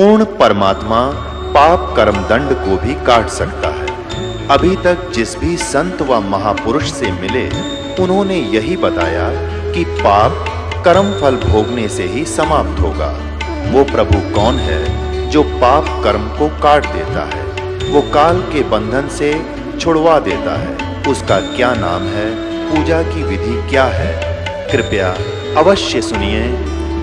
पूर्ण परमात्मा पाप कर्म दंड को भी काट सकता है। अभी तक जिस भी संत व महापुरुष से मिले, उन्होंने यही बताया कि पाप कर्म फल भोगने से ही समाप्त होगा। वो प्रभु कौन है जो पाप कर्म को काट देता है, वो काल के बंधन से छुड़वा देता है। उसका क्या नाम है, पूजा की विधि क्या है? कृपया अवश्य सुनिए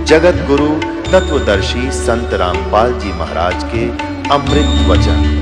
जगत गुरु तत्वदर्शी संत रामपाल जी महाराज के अमृत वचन।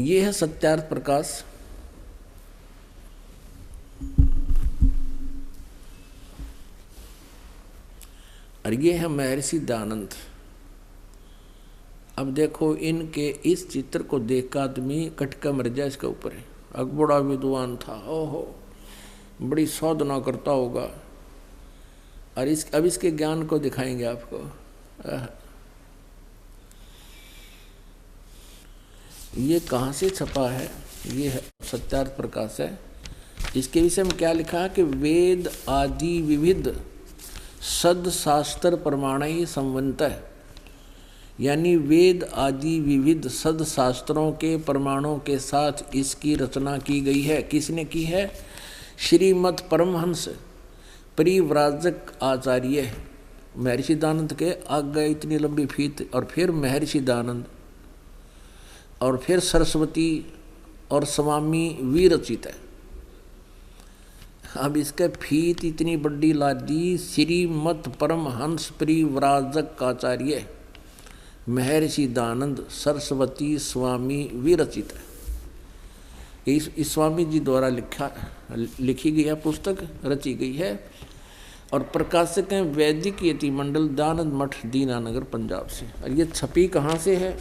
ये है सत्यार्थ प्रकाश। और ये है महर्षि दयानंद। अब देखो, इनके इस चित्र को देख कर आदमी कटका मर जाए इसके ऊपर है। अब बड़ा विद्वान था, ओहो बड़ी साधना करता होगा। और अब इसके ज्ञान को दिखाएंगे आपको। ये कहाँ से छपा है? ये है सत्यार्थ प्रकाश है। इसके विषय में क्या लिखा है कि वेद आदि विविध सदशास्त्र प्रमाण ही संवंत है, यानी वेद आदि विविध सदशास्त्रों के प्रमाणों के साथ इसकी रचना की गई है। किसने की है? श्रीमद् परमहंस परिव्राजक आचार्य महर्षि दयानंद के आगे इतनी लंबी फीत, और फिर महर्षि दयानंद, और फिर सरस्वती और स्वामी विरचित है। अब इसके फीत इतनी बड़ी ला दी, श्रीमद् परमहंस परिव्राजक आचार्य महर्षि दयानंद सरस्वती स्वामी विरचित है। इस स्वामी जी द्वारा लिखी गई है पुस्तक, रची गई है। और प्रकाशक हैं वैदिक यति मंडल, दयानंद मठ, दीनानगर, पंजाब से। और ये छपी कहाँ से है?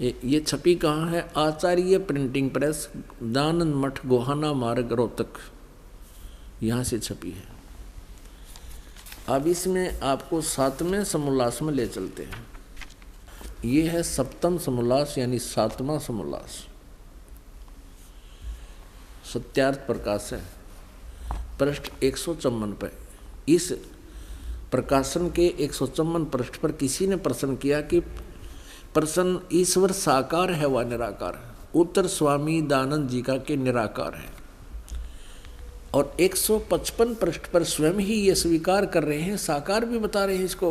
ये छपी कहाँ है? आचार्य प्रिंटिंग प्रेस, दयानंद मठ, गोहाना मार्ग, रोहतक, यहाँ से छपी है। अब इसमें आपको 7वें समोल्लास में ले चलते हैं। ये है 7वां समोल्लास, यानी 7वां समोल्लास। सत्यार्थ प्रकाश है, पृष्ठ 154 पर। इस प्रकाशन के 154 पृष्ठ पर किसी ने प्रश्न किया कि प्रश्न ईश्वर साकार है व निराकार? उत्तर स्वामी दयानंद जी का के निराकार है। और 155 पृष्ठ पर स्वयं ही ये स्वीकार कर रहे हैं, साकार भी बता रहे हैं इसको।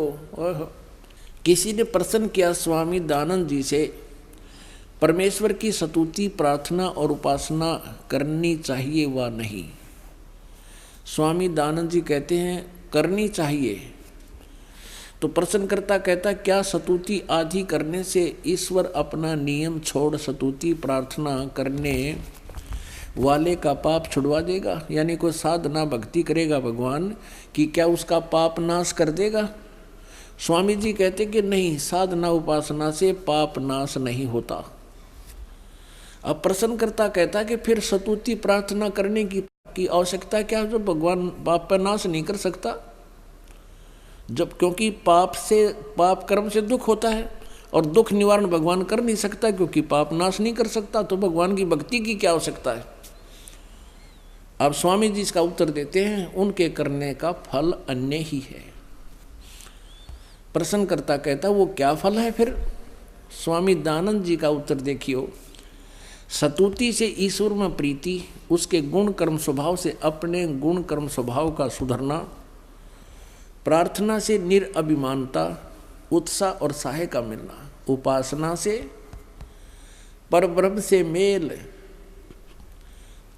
किसी ने प्रश्न किया स्वामी दयानंद जी से, परमेश्वर की स्तुति, प्रार्थना और उपासना करनी चाहिए व नहीं? स्वामी दयानंद जी कहते हैं करनी चाहिए। तो प्रश्नकर्ता कहता, क्या स्तुति आदि करने से ईश्वर अपना नियम छोड़ स्तुति प्रार्थना करने वाले का पाप छुड़वा देगा? यानी कोई साधना भक्ति करेगा भगवान कि क्या उसका पाप नाश कर देगा? स्वामी जी कहते कि नहीं, साधना उपासना से पाप नाश नहीं होता। अब प्रश्नकर्ता कहता कि फिर स्तुति प्रार्थना करने की आवश्यकता क्या है, जो भगवान पाप पर नाश नहीं कर सकता? जब क्योंकि पाप कर्म से दुख होता है, और दुख निवारण भगवान कर नहीं सकता क्योंकि पाप नाश नहीं कर सकता, तो भगवान की भक्ति की क्या आवश्यकता है? अब स्वामी जी इसका उत्तर देते हैं, उनके करने का फल अन्य ही है। प्रश्नकर्ता कहता वो क्या फल है फिर? स्वामी दयानंद जी का उत्तर देखियो, स्तुति से ईश्वर में प्रीति, उसके गुण कर्म स्वभाव से अपने गुण कर्म स्वभाव का सुधरना, प्रार्थना से निरअभिमानता, उत्साह और साहे का मिलना, उपासना से परब्रह्म से मेल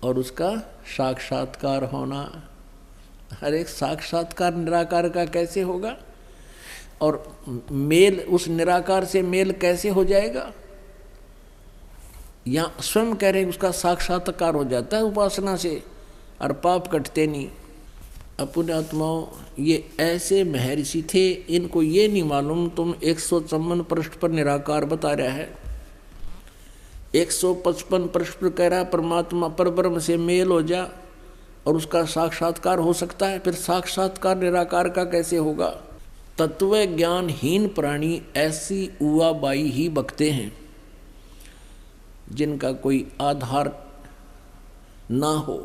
और उसका साक्षात्कार होना। हर एक साक्षात्कार निराकार का कैसे होगा और मेल उस निराकार से मेल कैसे हो जाएगा? यहाँ स्वयं कह रहे हैं उसका साक्षात्कार हो जाता है उपासना से और पाप कटते नहीं। अपने आत्माओं, ये ऐसे महर्षि थे, इनको ये नहीं मालूम तुम 154 पृष्ठ पर निराकार बता रहा है, 155 पृष्ठ पर कह रहा है परमात्मा परब्रह्म से मेल हो जा और उसका साक्षात्कार हो सकता है। फिर साक्षात्कार निराकार का कैसे होगा? तत्व ज्ञानहीन प्राणी ऐसी उवाबाई ही बकते हैं जिनका कोई आधार ना हो।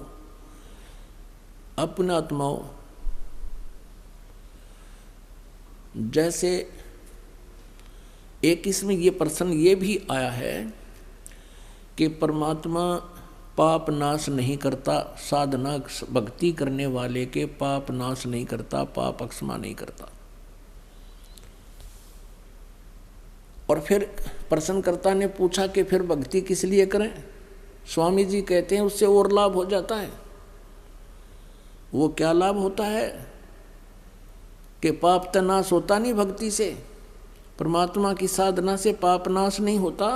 अपने आत्माओं, जैसे एक इसमें ये प्रश्न ये भी आया है कि परमात्मा पाप नाश नहीं करता, साधना भक्ति करने वाले के पाप नाश नहीं करता, पाप अक्षमा नहीं करता। और फिर प्रश्नकर्ता ने पूछा कि फिर भक्ति किस लिए करें? स्वामी जी कहते हैं उससे और लाभ हो जाता है। वो क्या लाभ होता है कि पाप तो नाश होता नहीं भक्ति से, परमात्मा की साधना से पाप नाश नहीं होता,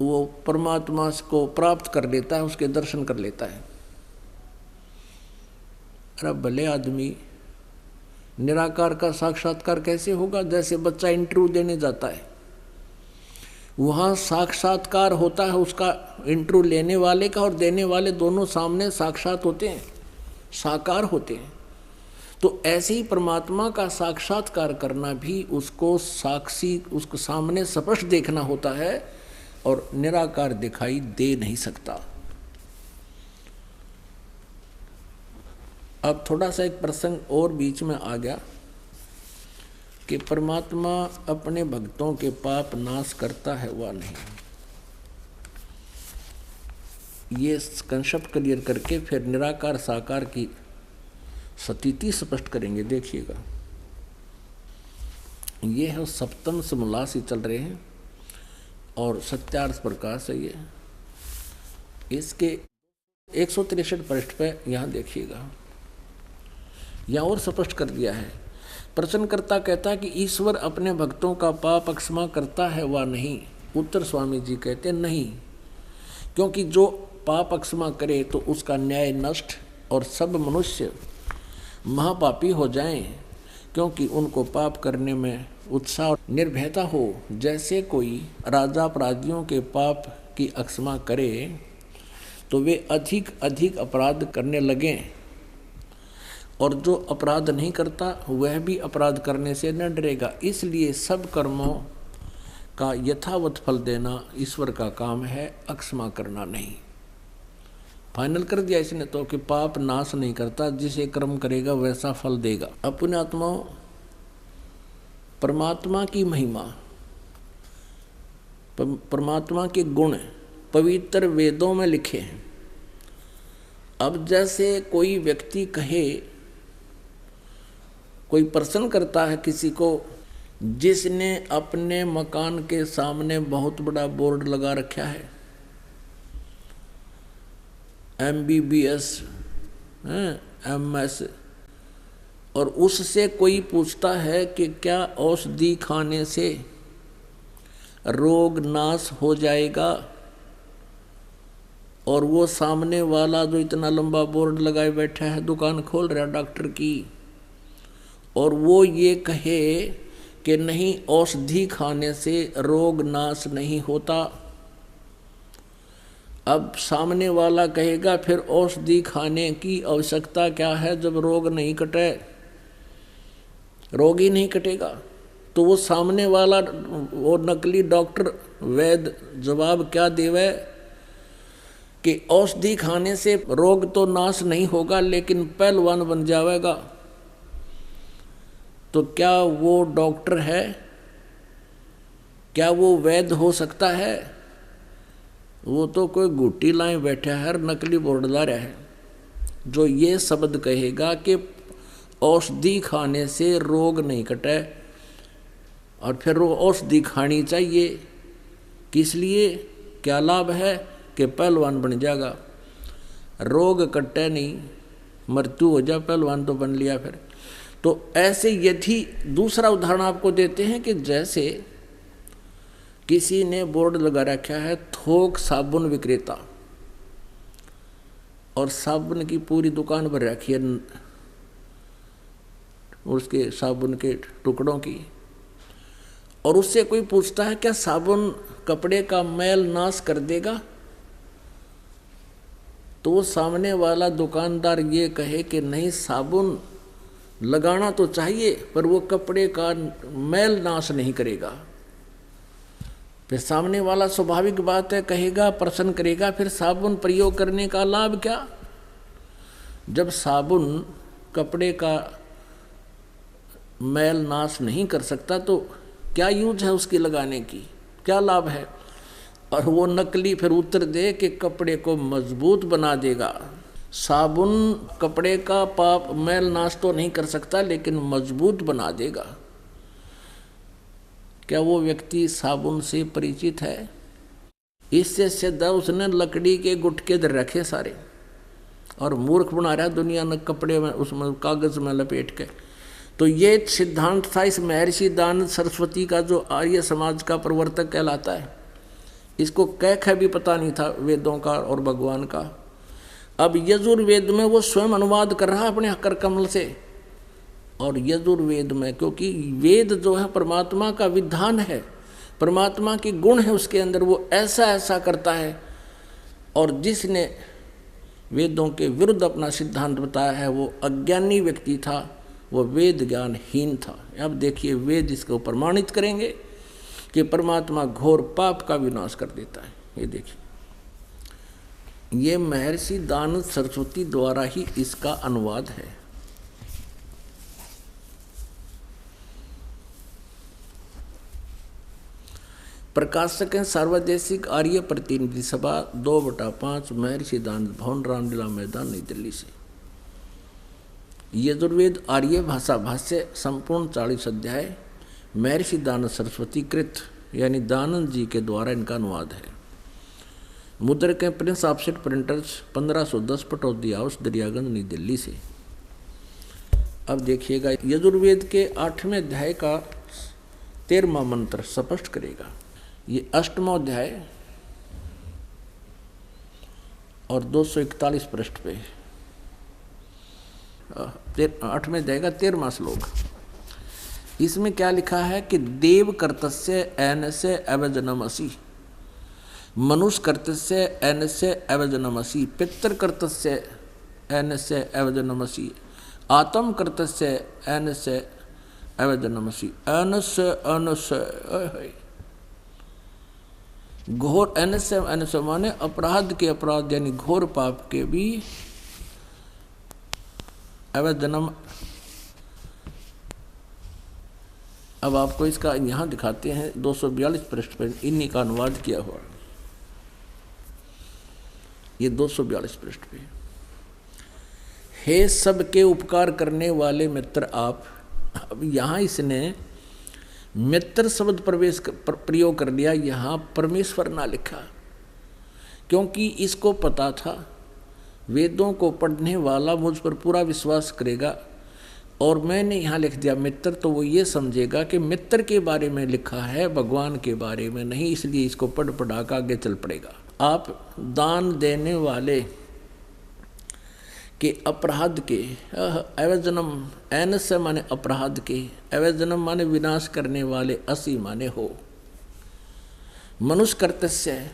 वो परमात्मा को प्राप्त कर लेता है, उसके दर्शन कर लेता है। अरे भले आदमी, निराकार का साक्षात्कार कैसे होगा? जैसे बच्चा इंटरव्यू देने जाता है, वहाँ साक्षात्कार होता है उसका, इंटरव्यू लेने वाले का और देने वाले दोनों सामने साक्षात होते हैं, साकार होते हैं। तो ऐसे ही परमात्मा का साक्षात्कार करना भी उसको साक्षी, उसको सामने स्पष्ट देखना होता है और निराकार दिखाई दे नहीं सकता। अब थोड़ा सा एक प्रसंग और बीच में आ गया कि परमात्मा अपने भक्तों के पाप नाश करता है वा नहीं। ये कंसेप्ट क्लियर करके फिर निराकार साकार की स्थिति स्पष्ट करेंगे। देखिएगा, ये है सप्तम समोल्लास चल रहे हैं और सत्यार्थ प्रकाश है ये। इसके 163 पृष्ठ पे यहाँ देखिएगा, यहाँ और स्पष्ट कर दिया है। प्रश्नकर्ता कहता है कि ईश्वर अपने भक्तों का पाप अक्षमा करता है वा नहीं? उत्तर स्वामी जी कहते नहीं, क्योंकि जो पाप अक्षमा करे तो उसका न्याय नष्ट और सब मनुष्य महापापी हो जाएं, क्योंकि उनको पाप करने में उत्साह और निर्भयता हो। जैसे कोई राजा अपराधियों के पाप की अक्षमा करे तो वे अधिक अधिक अपराध करने लगें, और जो अपराध नहीं करता वह भी अपराध करने से न डरेगा। इसलिए सब कर्मों का यथावत फल देना ईश्वर का काम है, अक्षमा करना नहीं। फाइनल कर दिया इसने तो कि पाप नाश नहीं करता, जिसे कर्म करेगा वैसा फल देगा। अपने आत्माओं, परमात्मा की महिमा, परमात्मा के गुण पवित्र वेदों में लिखे हैं। अब जैसे कोई व्यक्ति कहे, कोई प्रश्न करता है किसी को जिसने अपने मकान के सामने बहुत बड़ा बोर्ड लगा रखा है, MBBS MS, और उससे कोई पूछता है कि क्या औषधि खाने से रोग नाश हो जाएगा, और वो सामने वाला जो इतना लंबा बोर्ड लगाए बैठा है, दुकान खोल रहा डॉक्टर की, और वो ये कहे कि नहीं औषधि खाने से रोग नाश नहीं होता। अब सामने वाला कहेगा फिर औषधि खाने की आवश्यकता क्या है जब रोग नहीं कटे, रोग ही नहीं कटेगा। तो वो सामने वाला, वो नकली डॉक्टर वैद्य जवाब क्या देवे कि औषधि खाने से रोग तो नाश नहीं होगा लेकिन पहलवान बन जाएगा। तो क्या वो डॉक्टर है? क्या वो वैद्य हो सकता है? वो तो कोई गुट्टी लाए बैठा है, नकली बोर्ड ला रहा है। जो ये शब्द कहेगा कि औषधि खाने से रोग नहीं कटे और फिर वो औषधि खानी चाहिए किस लिए? क्या लाभ है? कि पहलवान बन जाएगा, रोग कटे नहीं, मृत्यु हो जाए, पहलवान तो बन लिया फिर। तो ऐसे यदि दूसरा उदाहरण आपको देते हैं कि जैसे किसी ने बोर्ड लगा रखा है थोक साबुन विक्रेता, और साबुन की पूरी दुकान भर रखी है उसके साबुन के टुकड़ों की, और उससे कोई पूछता है क्या साबुन कपड़े का मैल नाश कर देगा? तो वो सामने वाला दुकानदार ये कहे कि नहीं, साबुन लगाना तो चाहिए पर वो कपड़े का मैल नाश नहीं करेगा। फिर सामने वाला स्वाभाविक बात है कहेगा, प्रश्न करेगा, फिर साबुन प्रयोग करने का लाभ क्या? जब साबुन कपड़े का मैल नाश नहीं कर सकता तो क्या यूज है उसकी लगाने की, क्या लाभ है? और वो नकली फिर उत्तर दे कि कपड़े को मजबूत बना देगा। साबुन कपड़े का पाप मैल नाश तो नहीं कर सकता लेकिन मजबूत बना देगा। क्या वो व्यक्ति साबुन से परिचित है? इससे सीधा उसने लकड़ी के गुटके दे रखे सारे और मूर्ख बना रहा दुनिया ने कपड़े में, उसमें कागज में लपेट के। तो ये सिद्धांत था इस महर्षि दानंद सरस्वती का, जो आर्य समाज का प्रवर्तक कहलाता है। इसको कह भी पता नहीं था वेदों का और भगवान का। अब यजुर्वेद में वो स्वयं अनुवाद कर रहा है अपने कर कमल से, और यजुर्वेद में, क्योंकि वेद जो है परमात्मा का विधान है, परमात्मा के गुण है उसके अंदर, वो ऐसा ऐसा करता है। और जिसने वेदों के विरुद्ध अपना सिद्धांत बताया है वो अज्ञानी व्यक्ति था, वो वेद ज्ञानहीन था। अब देखिए वेद इसको प्रमाणित करेंगे कि परमात्मा घोर पाप का विनाश कर देता है। ये देखिए, ये महर्षि दानंद सरस्वती द्वारा ही इसका अनुवाद है। प्रकाशक हैं सर्वदेशिक आर्य प्रतिनिधि सभा 2/5 महर्षि दानंद भवन, रामलीला मैदान, नई दिल्ली से। यजुर्वेद आर्य भाषा भाष्य संपूर्ण 40 अध्याय महर्षि दानंद सरस्वती कृत यानी दानंद जी के द्वारा इनका अनुवाद है। मुद्रक हैं Prince Offset Printers 1510 Pataudi house Daryaganj, नई दिल्ली से। अब देखिएगा, यजुर्वेद के 8वें अध्याय का 13वां मंत्र स्पष्ट करेगा। ये 8वां अध्याय और 241 पृष्ठ पे 8वें अध्याय का 13वां श्लोक। इसमें क्या लिखा है कि देव कर्तस्य एनस्य अवजनमसि, मनुष्य कर्तस्य एनस्य अवजनमसि, पितृ कर्तस्य एनस्य अवजनमसि, आत्म कर्तस्य एनस्य अवजनमसि, अनस्य अनस्य घोर, एनस्य एनस्य माने अपराध के अपराध यानी घोर पाप के भी अवजनम। अब आपको इसका यहाँ दिखाते हैं 242 पृष्ठ पर इन्हीं का अनुवाद किया हुआ। ये 242 पृष्ठ पे, हे सबके उपकार करने वाले मित्र आप। अब यहाँ इसने मित्र शब्द प्रयोग कर लिया, यहाँ परमेश्वर ना लिखा, क्योंकि इसको पता था वेदों को पढ़ने वाला मुझ पर पूरा विश्वास करेगा, और मैंने यहाँ लिख दिया मित्र, तो वो ये समझेगा कि मित्र के बारे में लिखा है, भगवान के बारे में नहीं, इसलिए इसको पढ़ा के आगे चल पड़ेगा। आप दान देने वाले के अपराध के, अवजनम एनस्य माने अपराध के, अवजनम माने विनाश करने वाले, असी माने हो, मनुष्य कर्तस्य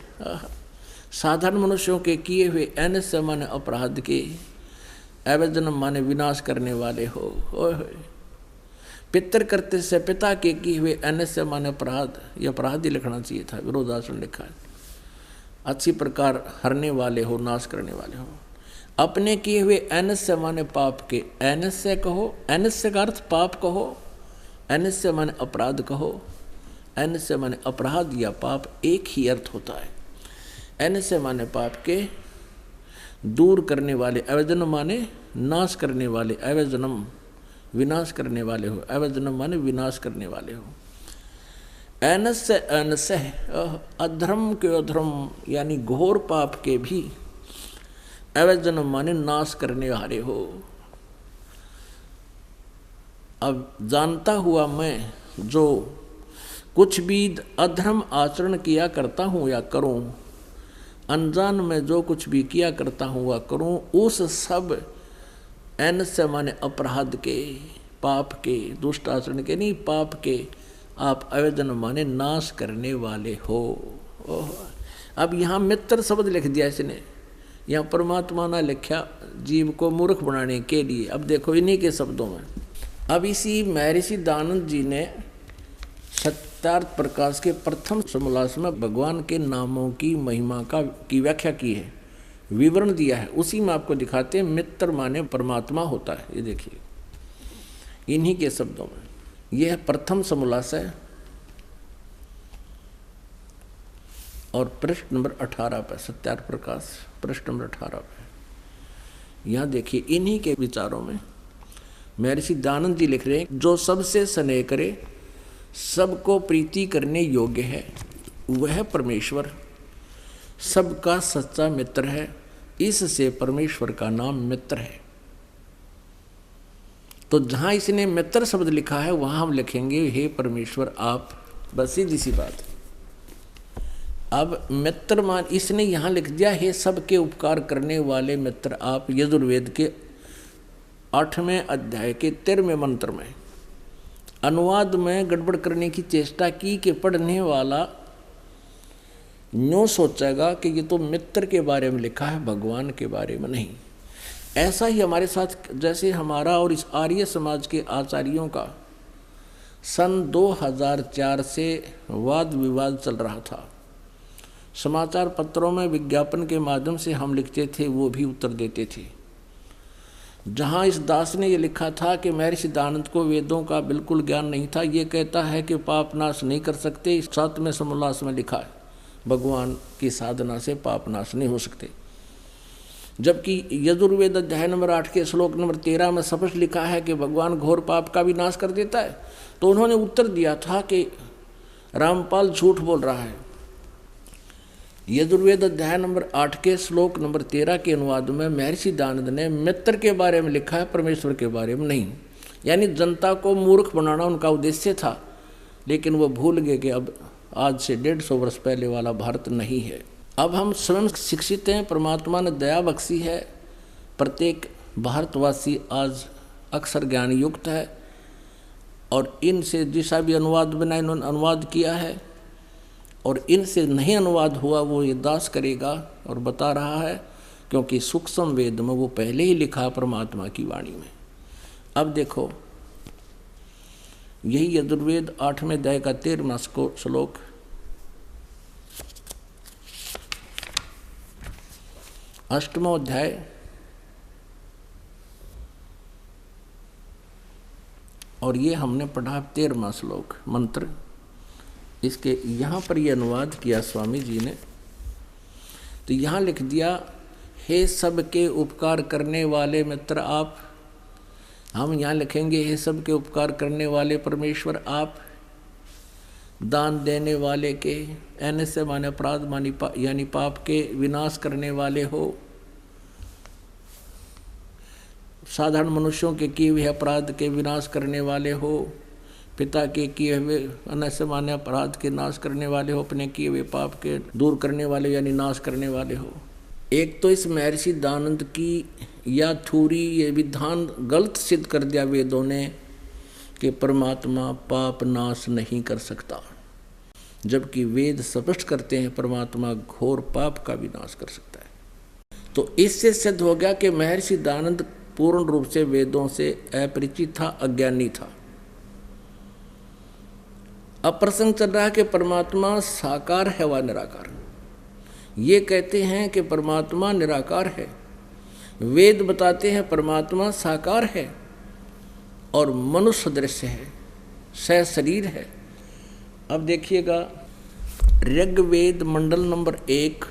साधारण मनुष्यों के किए हुए, एनस्य माने अपराध के, अवजनम माने विनाश करने वाले हो। पितृ कर्तस्य पिता के किए हुए, एनस्य माने अपराध, ये अपराध ही लिखना चाहिए था, विरोधासन लिखा है। अच्छी प्रकार हरने वाले हो, नाश करने वाले हो। अपने किए हुए, एनस्य माने पाप के, एनस्य कहो, एनस्य का अर्थ पाप कहो, एनस्य माने अपराध कहो, एनस्य माने अपराध या पाप एक ही अर्थ होता है। एनस्य माने पाप के दूर करने वाले, अवजनम माने नाश करने वाले, अवजनम विनाश करने वाले हो, अवजनम माने विनाश करने वाले हो। ऐनस से ऐनस है, अधर्म के अधर्म यानी घोर पाप के भी अवैजन माने नाश करने वाले हो। अब जानता हुआ मैं जो कुछ भी अधर्म आचरण किया करता हूँ या करूँ, अनजान में जो कुछ भी किया करता हूँ वह करूँ, उस सब ऐन से माने अपराध के, पाप के, दुष्ट आचरण के नहीं, पाप के आप अवैजन माने नाश करने वाले हो। अब यहाँ मित्र शब्द लिख दिया इसने, यहाँ परमात्मा ने लिखा जीव को मूर्ख बनाने के लिए। अब देखो इन्हीं के शब्दों में, अब इसी महर्षि दानंद जी ने सत्यार्थ प्रकाश के प्रथम समोल्लास में भगवान के नामों की महिमा की व्याख्या की है, विवरण दिया है। उसी में आपको दिखाते हैं मित्र माने परमात्मा होता है। ये देखिए इन्हीं के शब्दों में, यह प्रथम समोल्लास है और पृष्ठ नंबर 18 पर, सत्यार्थ प्रकाश पृष्ठ नंबर 18 पर। यहाँ देखिए इन्हीं के विचारों में महर्षि दानंद जी लिख रहे हैं, जो सबसे स्नेह करे, सबको प्रीति करने योग्य है, वह परमेश्वर सबका सच्चा मित्र है। इससे परमेश्वर का नाम मित्र है। तो जहां इसने मित्र शब्द लिखा है वहां हम लिखेंगे हे परमेश्वर आप, बस सीधी सी बात। अब मित्र मान इसने यहां लिख दिया हे सबके उपकार करने वाले मित्र आप, यजुर्वेद के 8वें अध्याय के 13वें मंत्र में। अनुवाद में गड़बड़ करने की चेष्टा की कि पढ़ने वाला यूँ सोचेगा कि ये तो मित्र के बारे में लिखा है, भगवान के बारे में नहीं। ऐसा ही हमारे साथ, जैसे हमारा और इस आर्य समाज के आचार्यों का सन 2004 से वाद विवाद चल रहा था। समाचार पत्रों में विज्ञापन के माध्यम से हम लिखते थे, वो भी उत्तर देते थे। जहाँ इस दास ने ये लिखा था कि महर्षि दानंद को वेदों का बिल्कुल ज्ञान नहीं था, ये कहता है कि पाप नाश नहीं कर सकते। इस 7वें समोल्लास में लिखा है भगवान की साधना से पाप नाश नहीं हो सकते, जबकि यजुर्वेद अध्याय नंबर 8 के श्लोक नंबर 13 में स्पष्ट लिखा है कि भगवान घोर पाप का भी नाश कर देता है। तो उन्होंने उत्तर दिया था कि रामपाल झूठ बोल रहा है। यजुर्वेद अध्याय नंबर 8 के श्लोक नंबर 13 के अनुवाद में महर्षि दानंद ने मित्र के बारे में लिखा है, परमेश्वर के बारे में नहीं। यानी जनता को मूर्ख बनाना उनका उद्देश्य था, लेकिन वो भूल गए कि अब आज से 150 वर्ष पहले वाला भारत नहीं है। अब हम स्वयं शिक्षित हैं, परमात्मा ने दया बख्शी है, प्रत्येक भारतवासी आज अक्सर ज्ञान युक्त है और इनसे जैसा भी अनुवाद बना इन्होंने अनुवाद किया है, और इनसे नहीं अनुवाद हुआ वो ये दास करेगा और बता रहा है, क्योंकि सूक्ष्म वेद में वो पहले ही लिखा परमात्मा की वाणी में। अब देखो यही यजुर्वेद 8वें अध्याय का 13वां श्लोक, अष्टमो अध्याय और ये हमने पढ़ा 13वां श्लोक मंत्र। इसके यहाँ पर ये अनुवाद किया स्वामी जी ने, तो यहाँ लिख दिया हे सबके उपकार करने वाले मित्र आप। हम यहाँ लिखेंगे हे सबके उपकार करने वाले परमेश्वर आप, दान देने वाले के, ऐने से माने अपराध मानी यानी पाप के विनाश करने वाले हो, साधारण मनुष्यों के किए हुए अपराध के विनाश करने वाले हो, पिता के किए हुए अनैसे माने अपराध के नाश करने वाले हो, अपने किए हुए पाप के दूर करने वाले यानी नाश करने वाले हो। एक तो इस महर्षि दानंद की या थोड़ी ये विधान गलत सिद्ध कर दिया वेदों ने कि परमात्मा पाप नाश नहीं कर सकता, जबकि वेद स्पष्ट करते हैं परमात्मा घोर पाप का भी नाश कर सकता है। तो इससे सिद्ध हो गया कि महर्षि दानंद पूर्ण रूप से वेदों से अपरिचित था, अज्ञानी था। अब प्रसंग चल रहा है कि परमात्मा साकार है व निराकार। ये कहते हैं कि परमात्मा निराकार है, वेद बताते हैं परमात्मा साकार है और मनुष्य दृश्य है, सशरीर है। अब देखिएगा ऋग्वेद मंडल नंबर 1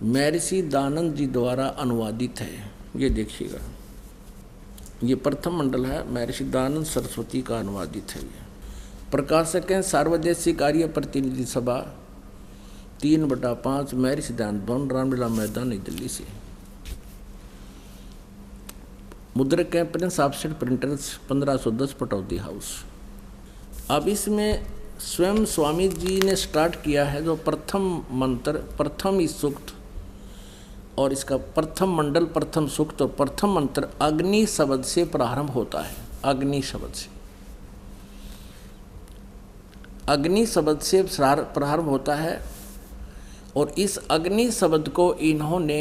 महर्षि दानंद जी द्वारा अनुवादित है। ये देखिएगा, ये प्रथम मंडल है, महर्षि दानंद सरस्वती का अनुवादित है। प्रकाशक हैं सार्वदेशिक कार्य प्रतिनिधि सभा 3/5 महर्षि सिद्धांत भवन रामलीला मैदान नई दिल्ली से। मुद्रक हैं Prince Offset Printers 1510 Pataudi house. अब इसमें स्वयं स्वामी जी ने स्टार्ट किया है जो प्रथम मंत्र, प्रथम इस सूक्त और इसका प्रथम मंडल, प्रथम सूक्त और प्रथम मंत्र अग्नि शब्द से प्रारंभ होता है। अग्नि शब्द से, अग्नि शब्द से प्रारंभ होता है और इस अग्नि शब्द को इन्होंने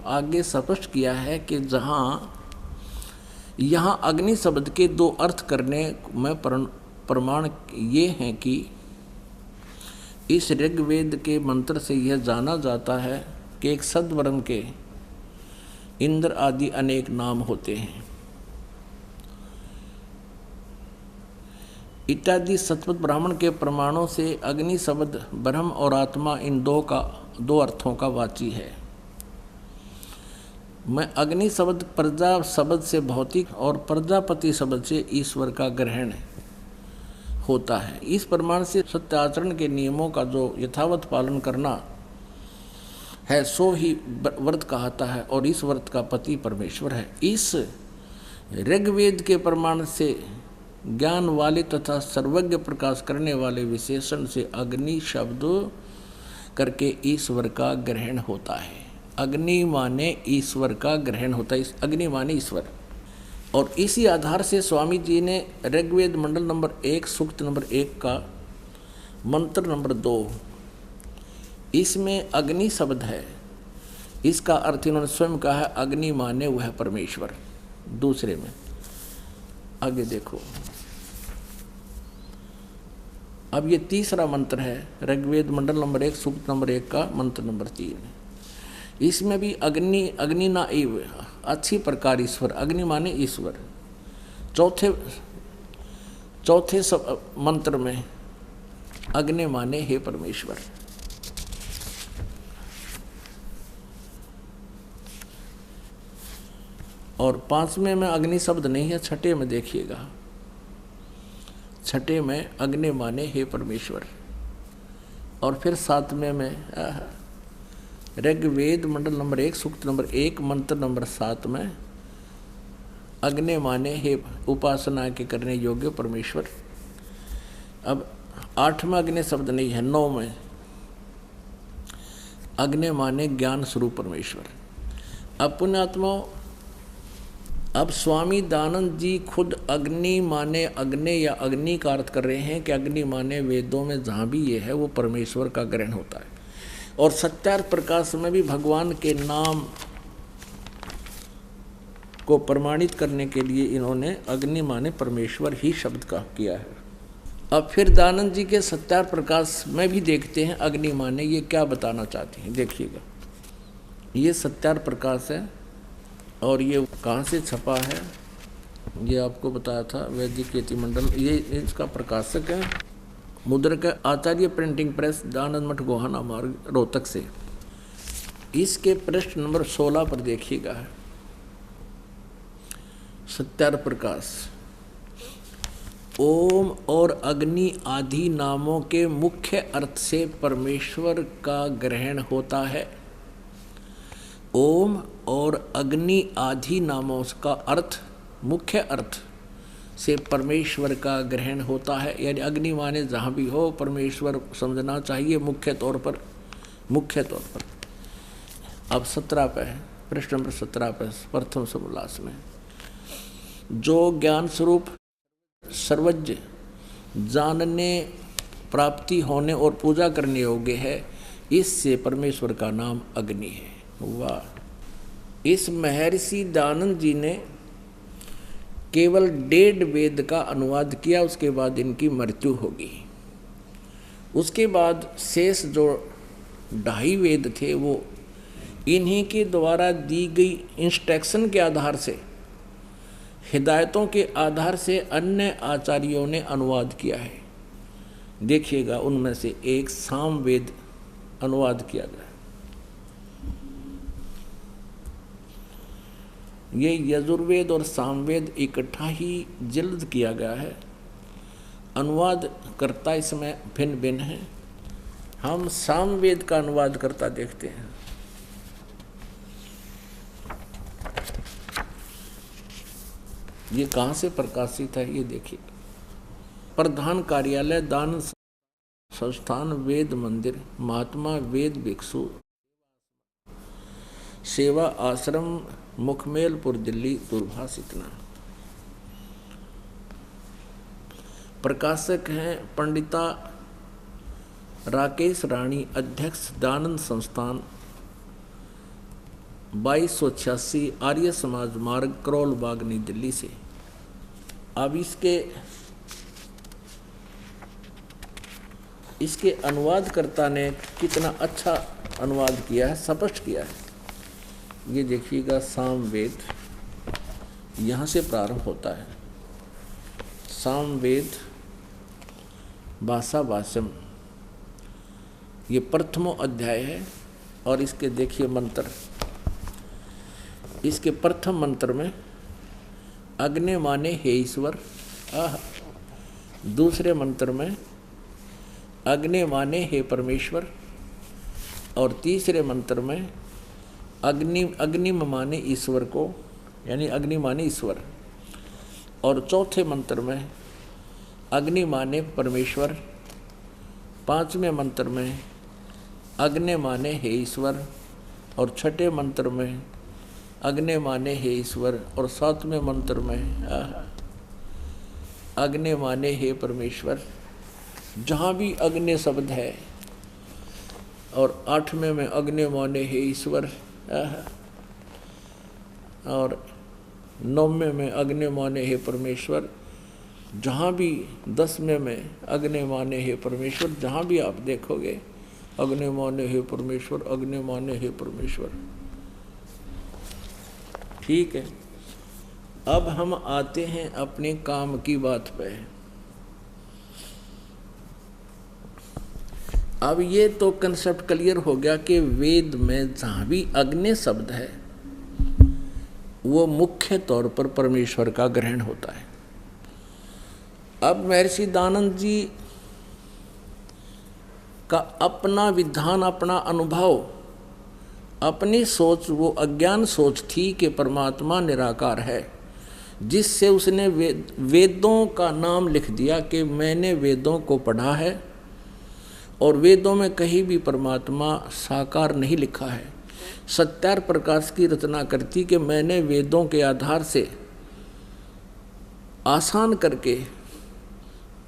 आगे स्पष्ट किया है कि यहाँ अग्नि शब्द के 2 अर्थ करने में प्रमाण ये हैं कि इस ऋग्वेद के मंत्र से यह जाना जाता है कि एक सद्वर्ण के इंद्र आदि अनेक नाम होते हैं इत्यादि। सतपथ ब्राह्मण के प्रमाणों से अग्नि शब्द ब्रह्म और आत्मा इन 2 अर्थों का वाची है। मैं अग्नि शब्द प्रजा शब्द से भौतिक और प्रजापति शब्द से ईश्वर का ग्रहण होता है। इस प्रमाण से सत्य आचरण के नियमों का जो यथावत पालन करना है सो ही व्रत कहता है और इस व्रत का पति परमेश्वर है। इस ऋग्वेद के प्रमाण से ज्ञान वाले तथा सर्वज्ञ प्रकाश करने वाले विशेषण से अग्नि शब्द करके ईश्वर का ग्रहण होता है। अग्नि माने ईश्वर का ग्रहण होता है, अग्नि माने ईश्वर। और इसी आधार से स्वामी जी ने ऋग्वेद मंडल नंबर 1 सूक्त नंबर 1 का मंत्र नंबर 2 इसमें अग्नि शब्द है। इसका अर्थ इन्होंने स्वयं कहा है अग्नि माने वह परमेश्वर। दूसरे में आगे देखो, अब ये तीसरा मंत्र है ऋग्वेद मंडल नंबर 1 सूक्त नंबर 1 का मंत्र नंबर 3। इसमें भी अग्नि ना एव अच्छी प्रकार ईश्वर, अग्नि माने ईश्वर। चौथे मंत्र में अग्नि माने हे परमेश्वर। और 5वें में अग्नि शब्द नहीं है, छठे में देखिएगा, छठे में अग्नि माने हे परमेश्वर। और फिर 7वें में ऋग्वेद मंडल नंबर 1 सूक्त नंबर 1 मंत्र नंबर 7 में अग्नि माने हे उपासना के करने योग्य परमेश्वर। अब 8वां अग्नि शब्द नहीं है, 9 में अग्नि माने ज्ञान स्वरूप परमेश्वर। अब पुण्यात्माओं, अब स्वामी दानंद जी खुद अग्नि माने अग्नि या अग्नि का अर्थ कर रहे हैं कि अग्नि माने वेदों में जहाँ भी ये है वो परमेश्वर का ग्रहण होता है। और सत्यार्थ प्रकाश में भी भगवान के नाम को प्रमाणित करने के लिए इन्होंने अग्नि माने परमेश्वर ही शब्द का किया है। अब फिर दानंद जी के सत्यार्थ प्रकाश में भी देखते हैं अग्नि माने ये क्या बताना चाहते हैं। देखिएगा, ये सत्यार्थ प्रकाश है और ये कहाँ से छपा है ये आपको बताया था, वैदिक यति मंडल, ये इसका प्रकाशक है मुद्रक आचार्य प्रिंटिंग प्रेस, दानंद मठ गोहाना मार्ग, रोहतक से। इसके पृष्ठ नंबर 16 पर देखिएगा, सत्यार्थ प्रकाश। ओम और अग्नि आदि नामों के मुख्य अर्थ से परमेश्वर का ग्रहण होता है। ओम और अग्नि आदि नामों का अर्थ, मुख्य अर्थ से परमेश्वर का ग्रहण होता है। यानी अग्नि माने जहाँ भी हो परमेश्वर समझना चाहिए मुख्य तौर पर। अब 17 पे है, पृष्ठ नंबर 17 पे प्रथम समोल्लास में, जो ज्ञान स्वरूप सर्वज्ञ जानने, प्राप्ति होने और पूजा करने योग्य है, इससे परमेश्वर का नाम अग्नि है। वाह! इस महर्षि दानंद जी ने केवल 1.5 वेद का अनुवाद किया, उसके बाद इनकी मृत्यु होगी। उसके बाद शेष जो 2.5 वेद थे वो इन्हीं के द्वारा दी गई इंस्ट्रक्शन के आधार से, हिदायतों के आधार से अन्य आचार्यों ने अनुवाद किया है। देखिएगा, उनमें से एक सामवेद अनुवाद किया गया। ये यजुर्वेद और सामवेद इकट्ठा ही जल्द किया गया है। अनुवाद करता इसमें भिन्न भिन्न है। हम सामवेद का अनुवाद करता देखते हैं। ये कहाँ से प्रकाशित है ये देखिए। प्रधान कार्यालय दान संस्थान वेद मंदिर महात्मा वेद भिक्षु सेवा आश्रम मुखमेलपुर दिल्ली दूरभाष इतना। प्रकाशक हैं पंडिता राकेश रानी, अध्यक्ष दानंद संस्थान 2286 आर्य समाज मार्ग करोल बाग नई दिल्ली से। अब इसके अनुवादकर्ता ने कितना अच्छा अनुवाद किया है, स्पष्ट किया है। ये देखिएगा सामवेद यहाँ से प्रारंभ होता है। सामवेद भाषा भाष्यम ये प्रथमो अध्याय है। और इसके देखिए मंत्र, इसके प्रथम मंत्र में अग्नि माने हे ईश्वर, दूसरे मंत्र में अग्नि माने हे परमेश्वर, और तीसरे मंत्र में अग्नि माने ईश्वर को, यानी अग्नि माने ईश्वर, और चौथे मंत्र में अग्नि माने परमेश्वर, पांचवें मंत्र में अग्नि माने हे ईश्वर, और छठे मंत्र में अग्नि माने हे ईश्वर, और सातवें मंत्र में अग्नि माने हे परमेश्वर। जहाँ भी अग्नि शब्द है, और आठवें में अग्नि माने हे ईश्वर, और नौवें में अग्नि माने हे परमेश्वर, जहाँ भी 10वें में अग्नि माने हे परमेश्वर, जहाँ भी आप देखोगे अग्नि माने हे परमेश्वर, अग्नि माने हे परमेश्वर। ठीक है, अब हम आते हैं अपने काम की बात पे। अब ये तो कंसेप्ट क्लियर हो गया कि वेद में जहाँ भी अग्नि शब्द है वो मुख्य तौर पर परमेश्वर का ग्रहण होता है। अब महर्षि दानंद जी का अपना विधान, अपना अनुभव, अपनी सोच, वो अज्ञान सोच थी कि परमात्मा निराकार है, जिससे उसने वेदों का नाम लिख दिया कि मैंने वेदों को पढ़ा है और वेदों में कहीं भी परमात्मा साकार नहीं लिखा है। सत्यार प्रकाश की रचना करती कि मैंने वेदों के आधार से आसान करके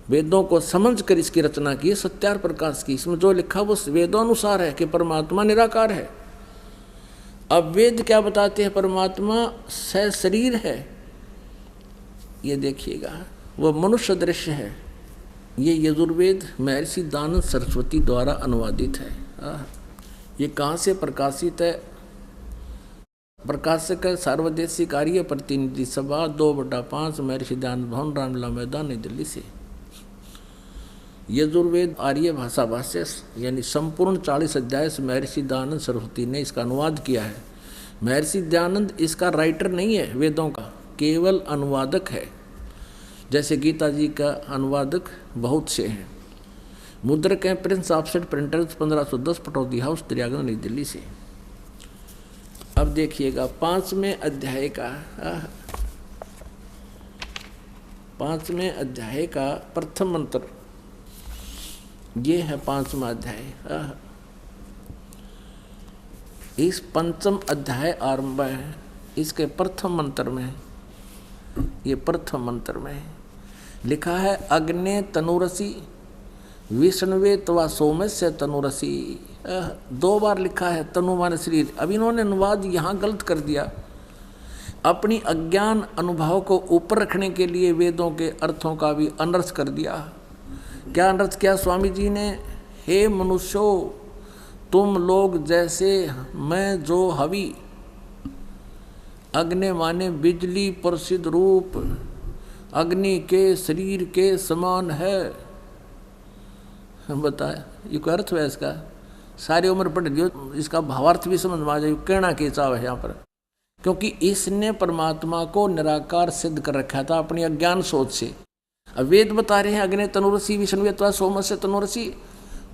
वेदों को समझ कर इसकी रचना की है। सत्यार प्रकाश की, इसमें जो लिखा वो वेदों अनुसार है कि परमात्मा निराकार है। अब वेद क्या बताते हैं? परमात्मा सशरीर है। ये देखिएगा, वो मनुष्य दृश्य है। ये यजुर्वेद महर्षि दानंद सरस्वती द्वारा अनुवादित है। ये कहाँ से प्रकाशित है? प्रकाशक है सार्वदेशिक आर्य प्रतिनिधि सभा 2/5 महर्षि दानंद भवन रामलीला मैदान नई दिल्ली से। यजुर्वेद आर्य भाषा भाष्य यानी संपूर्ण 40 अध्याय से महर्षि दयानंद सरस्वती ने इसका अनुवाद किया है। महर्षि दयानंद इसका राइटर नहीं है वेदों का, केवल अनुवादक है। जैसे गीता जी का अनुवादक बहुत से हैं। मुद्रक हैं Prince Offset Printers 1510 Pataudi house त्रियागन नई दिल्ली से। अब देखिएगा 5वें अध्याय का प्रथम मंत्र, ये है 5वां अध्याय। इस पंचम अध्याय आरंभ है इसके प्रथम मंत्र में। ये प्रथम मंत्र में लिखा है अग्ने तनुरसी विष्णुवे तवा सोमस्य तनुरसी। 2 बार लिखा है तनु माने शरीर। अब इन्होंने अनुवाद यहाँ गलत कर दिया। अपनी अज्ञान अनुभव को ऊपर रखने के लिए वेदों के अर्थों का भी अनर्थ कर दिया। क्या अनर्थ किया स्वामी जी ने? हे मनुष्यो, तुम लोग जैसे मैं जो हवि, अग्नि माने बिजली प्रसिद्ध रूप, अग्नि के शरीर के समान है। बताए ये कोई अर्थ है इसका? सारी उम्र पढ़ लियो, इसका भावार्थ भी समझ में आ जाए। कहना के चाव है यहाँ पर, क्योंकि इसने परमात्मा को निराकार सिद्ध कर रखा था अपनी अज्ञान सोच से। अब वेद बता रहे हैं अग्नि तनुरसी विष्णुवे त्वा सोमस्य तनुरसी।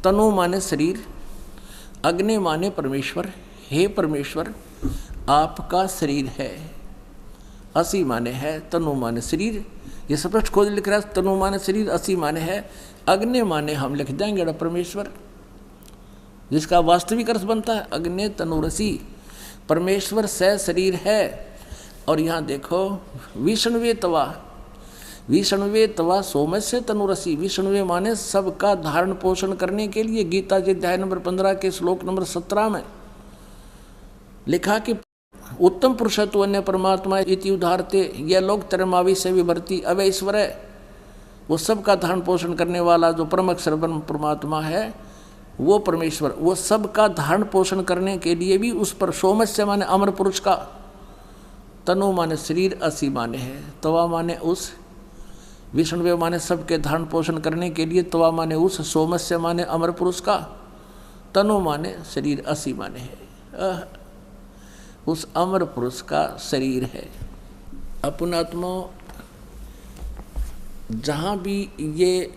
तनु माने शरीर, अग्नि माने परमेश्वर। हे परमेश्वर आपका शरीर है, असी माने है, तनु माने शरीर। ये स्पष्ट खोज लिख रहा है, तनु माने शरीर, असी माने है, अग्नि माने हम लिख देंगे परमेश्वर, जिसका वास्तविक अर्थ बनता है अग्नि तनुरसी। परमेश्वर से शरीर है। और यहाँ देखो विष्णुवे तवा, विष्णुवे तवा सोमस्य तनुरसी। विष्णुवे माने सबका धारण पोषण करने के लिए। गीता जी अध्याय नंबर 15 के श्लोक नंबर 17 में लिखा कि उत्तम पुरुषत्व अन्य परमात्मा इति उदाहरते, यह लोग तरमावी से विभर्ती अव ईश्वर है। वो सबका धारण पोषण करने वाला जो परम अक्षर ब्रह्म परमात्मा है वो परमेश्वर, वो सबका धारण पोषण करने के लिए भी उस पर सोमस्य माने अमर पुरुष का, तनु माने शरीर, असी माने है, तवा माने उस, विष्णुवे माने सबके धारण पोषण करने के लिए, तवा माने उस, सोमस्य माने अमर पुरुष का, तनु माने शरीर, असी माने है, उस अमर पुरुष का शरीर है। अपनात्मा जहाँ भी ये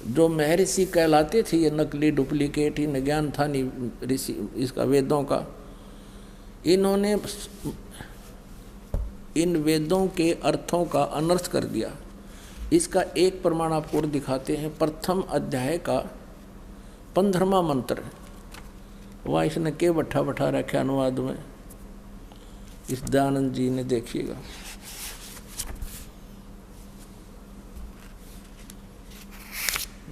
जो महर्षि कहलाते थे, ये नकली डुप्लीकेट ही न ज्ञान था नहीं ऋषि इसका वेदों का, इन्होंने इन वेदों के अर्थों का अनर्थ कर दिया। इसका एक प्रमाण आपको और दिखाते हैं। प्रथम अध्याय का 15वां मंत्र, वह इसने के बैठा बैठा रखे अनुवाद में, इस दयानंद जी ने, देखिएगा।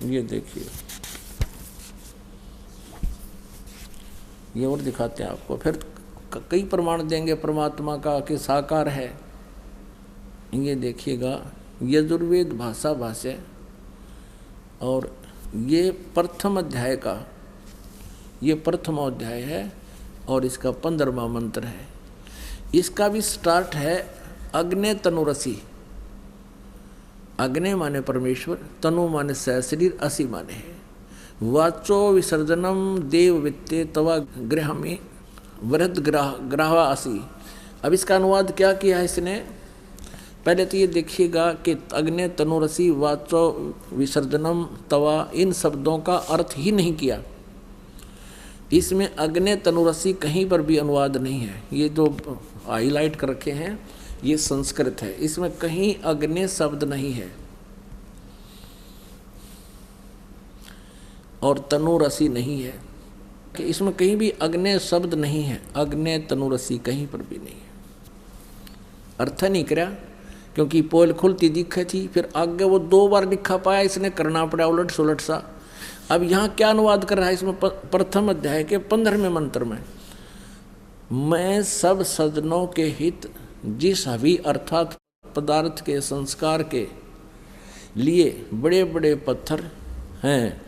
ये देखिए, ये और दिखाते हैं आपको। फिर कई प्रमाण देंगे परमात्मा का कि साकार है। ये देखिएगा, यजुर्वेद भाषा भाष्य, और ये प्रथम अध्याय का, ये प्रथम अध्याय है और इसका 15वां मंत्र है। इसका भी स्टार्ट है अग्नि तनुरसी। अग्नि माने परमेश्वर, तनु माने शरीर, असी माने है। वाचो विसर्जनम देव वित्ते तवा गृह में वृद्ध ग्राहवा असी। अब इसका अनुवाद क्या किया है इसने? पहले तो ये देखिएगा कि अग्नि तनुरसी वाचो विसर्जनम तवा, इन शब्दों का अर्थ ही नहीं किया। इसमें अग्नि तनुरसी कहीं पर भी अनुवाद नहीं है। ये जो हाईलाइट कर रखे हैं ये संस्कृत है, इसमें कहीं अग्नि शब्द नहीं है और तनुरसी नहीं है, कि इसमें कहीं भी अग्नि शब्द नहीं है। अग्नि तनुरसी कहीं पर भी नहीं है। अर्थ नहीं करा, क्योंकि पोल खुलती दिखे थी, फिर आगे वो 2 बार लिखा पाया, इसने करना पड़ा उलट सुलट सा। अब यहाँ क्या अनुवाद कर रहा है इसमें? प्रथम अध्याय के 15वें मंत्र में, मैं सब सज्जनों के हित जिस हवि अर्थात पदार्थ के संस्कार के लिए बड़े बड़े पत्थर हैं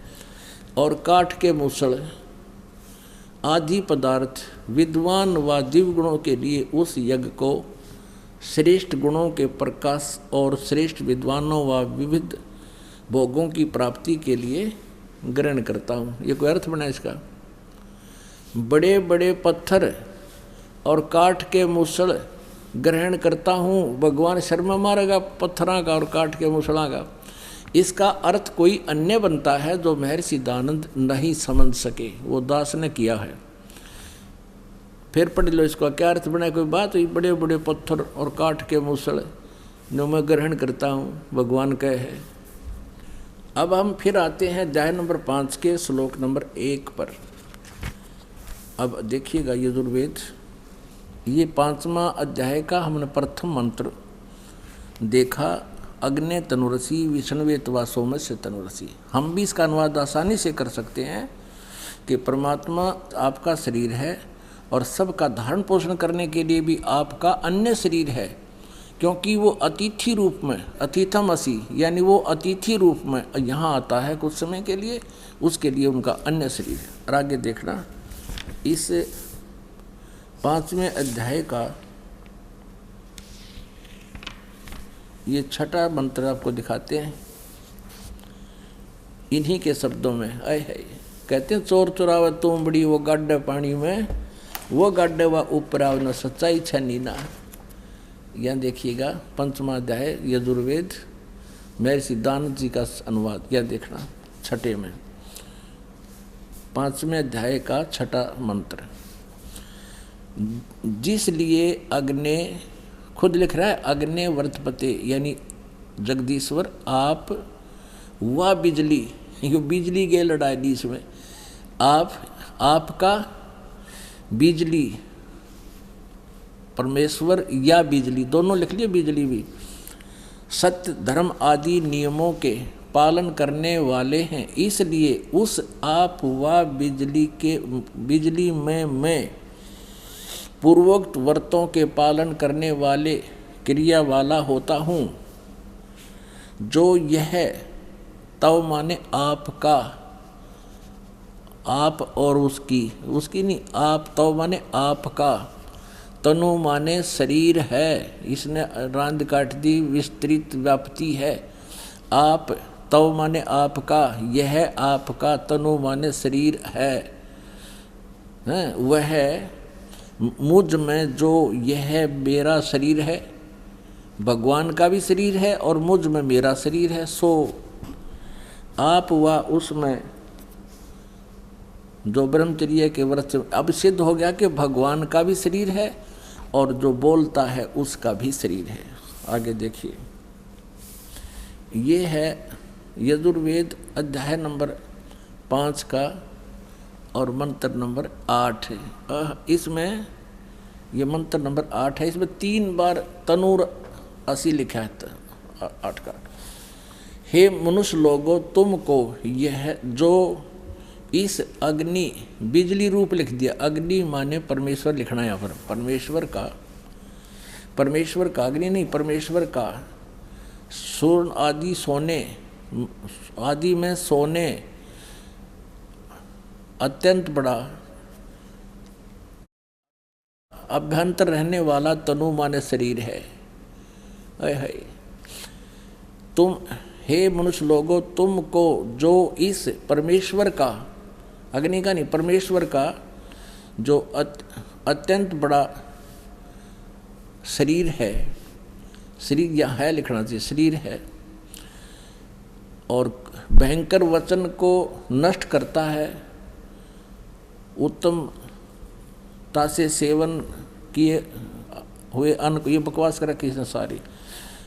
और काठ के मूसल आदि पदार्थ विद्वान व दिव्य गुणों के लिए उस यज्ञ को श्रेष्ठ गुणों के प्रकाश और श्रेष्ठ विद्वानों व विविध भोगों की प्राप्ति के लिए ग्रहण करता हूँ। ये कोई अर्थ बना इसका? बड़े बड़े पत्थर और काठ के मूसल ग्रहण करता हूँ। भगवान शर्मा मारेगा पत्थरा का और काठ के मूसला का। इसका अर्थ कोई अन्य बनता है जो महर्षि दयानंद नहीं समझ सके, वो दास ने किया है। फिर पढ़ लो इसका क्या अर्थ बना। कोई बात हुई, बड़े बड़े पत्थर और काठ के मूसल जो मैं ग्रहण करता हूँ, भगवान कहे है। अब हम फिर आते हैं अध्याय नंबर 5 के श्लोक नंबर 1 पर। अब देखिएगा यजुर्वेद, ये 5वां अध्याय का हमने प्रथम मंत्र देखा, अग्नि तनुरसी विष्णुवे तवा सोमस्य तनुरसी। हम भी इसका अनुवाद आसानी से कर सकते हैं कि परमात्मा आपका शरीर है और सबका धारण पोषण करने के लिए भी आपका अन्य शरीर है, क्योंकि वो अतिथि रूप में, अतिथम असी, यानी वो अतिथि रूप में यहाँ आता है कुछ समय के लिए, उसके लिए उनका अन्य शरीर है। और आगे देखना, इस 5वें अध्याय का ये 6ठा मंत्र आपको दिखाते हैं इन्हीं के शब्दों में। आए है, कहते हैं चोर चुरावे तुम बड़ी वो गाड्डे पानी में, वो गाड्डे व ऊपर आव न सच्चाई छनी ना। यहाँ देखिएगा 5वां अध्याय यजुर्वेद महर्षि दानव जी का अनुवाद यह देखना, छठे में 5वें अध्याय का छठा मंत्र। जिसलिए अग्ने, खुद लिख रहा है अग्ने वर्तपते, यानी जगदीश्वर आप वह बिजली, ये बिजली के लड़ाई दी इसमें, आपका बिजली, परमेश्वर या बिजली, दोनों लिख लिए, बिजली भी सत्य धर्म आदि नियमों के पालन करने वाले हैं। इसलिए उस आप व बिजली में मैं पूर्वोक्त व्रतों के पालन करने वाले क्रिया वाला होता हूँ। जो यह तव माने आपका, आप और उसकी नहीं, आप तव माने आपका, तनु माने शरीर है, इसने रांद काट दी, विस्तृत व्याप्ति है। आप तव माने आपका, यह आपका, तनु माने शरीर है, वह मुझ में जो यह मेरा शरीर है, भगवान का भी शरीर है और मुझ में मेरा शरीर है। सो आप व उसमें जो ब्रह्मचर्य के व्रत, अब सिद्ध हो गया कि भगवान का भी शरीर है और जो बोलता है उसका भी शरीर है। आगे देखिए, ये है यजुर्वेद अध्याय नंबर 5 का और मंत्र नंबर 8 है। इसमें ये मंत्र नंबर 8 है, इसमें 3 बार तनूर असी लिखा है 8 का। हे मनुष्य लोगों, तुमको यह जो इस अग्नि, बिजली रूप लिख दिया, अग्नि माने परमेश्वर लिखना है यहाँ पर, परमेश्वर का अग्नि नहीं, परमेश्वर का स्वर्ण आदि सोने आदि में सोने अत्यंत बड़ा अभ्यंतर रहने वाला तनु माने शरीर है। तुम हे मनुष्य लोगों, तुमको जो इस परमेश्वर का, अग्नि का नहीं, परमेश्वर का जो अत्यंत बड़ा शरीर है, शरीर यहाँ है लिखना चाहिए, शरीर है, और भयंकर वचन को नष्ट करता है, उत्तमता से सेवन किए हुए अन्न को, ये बकवास कर रखी इसने सारी।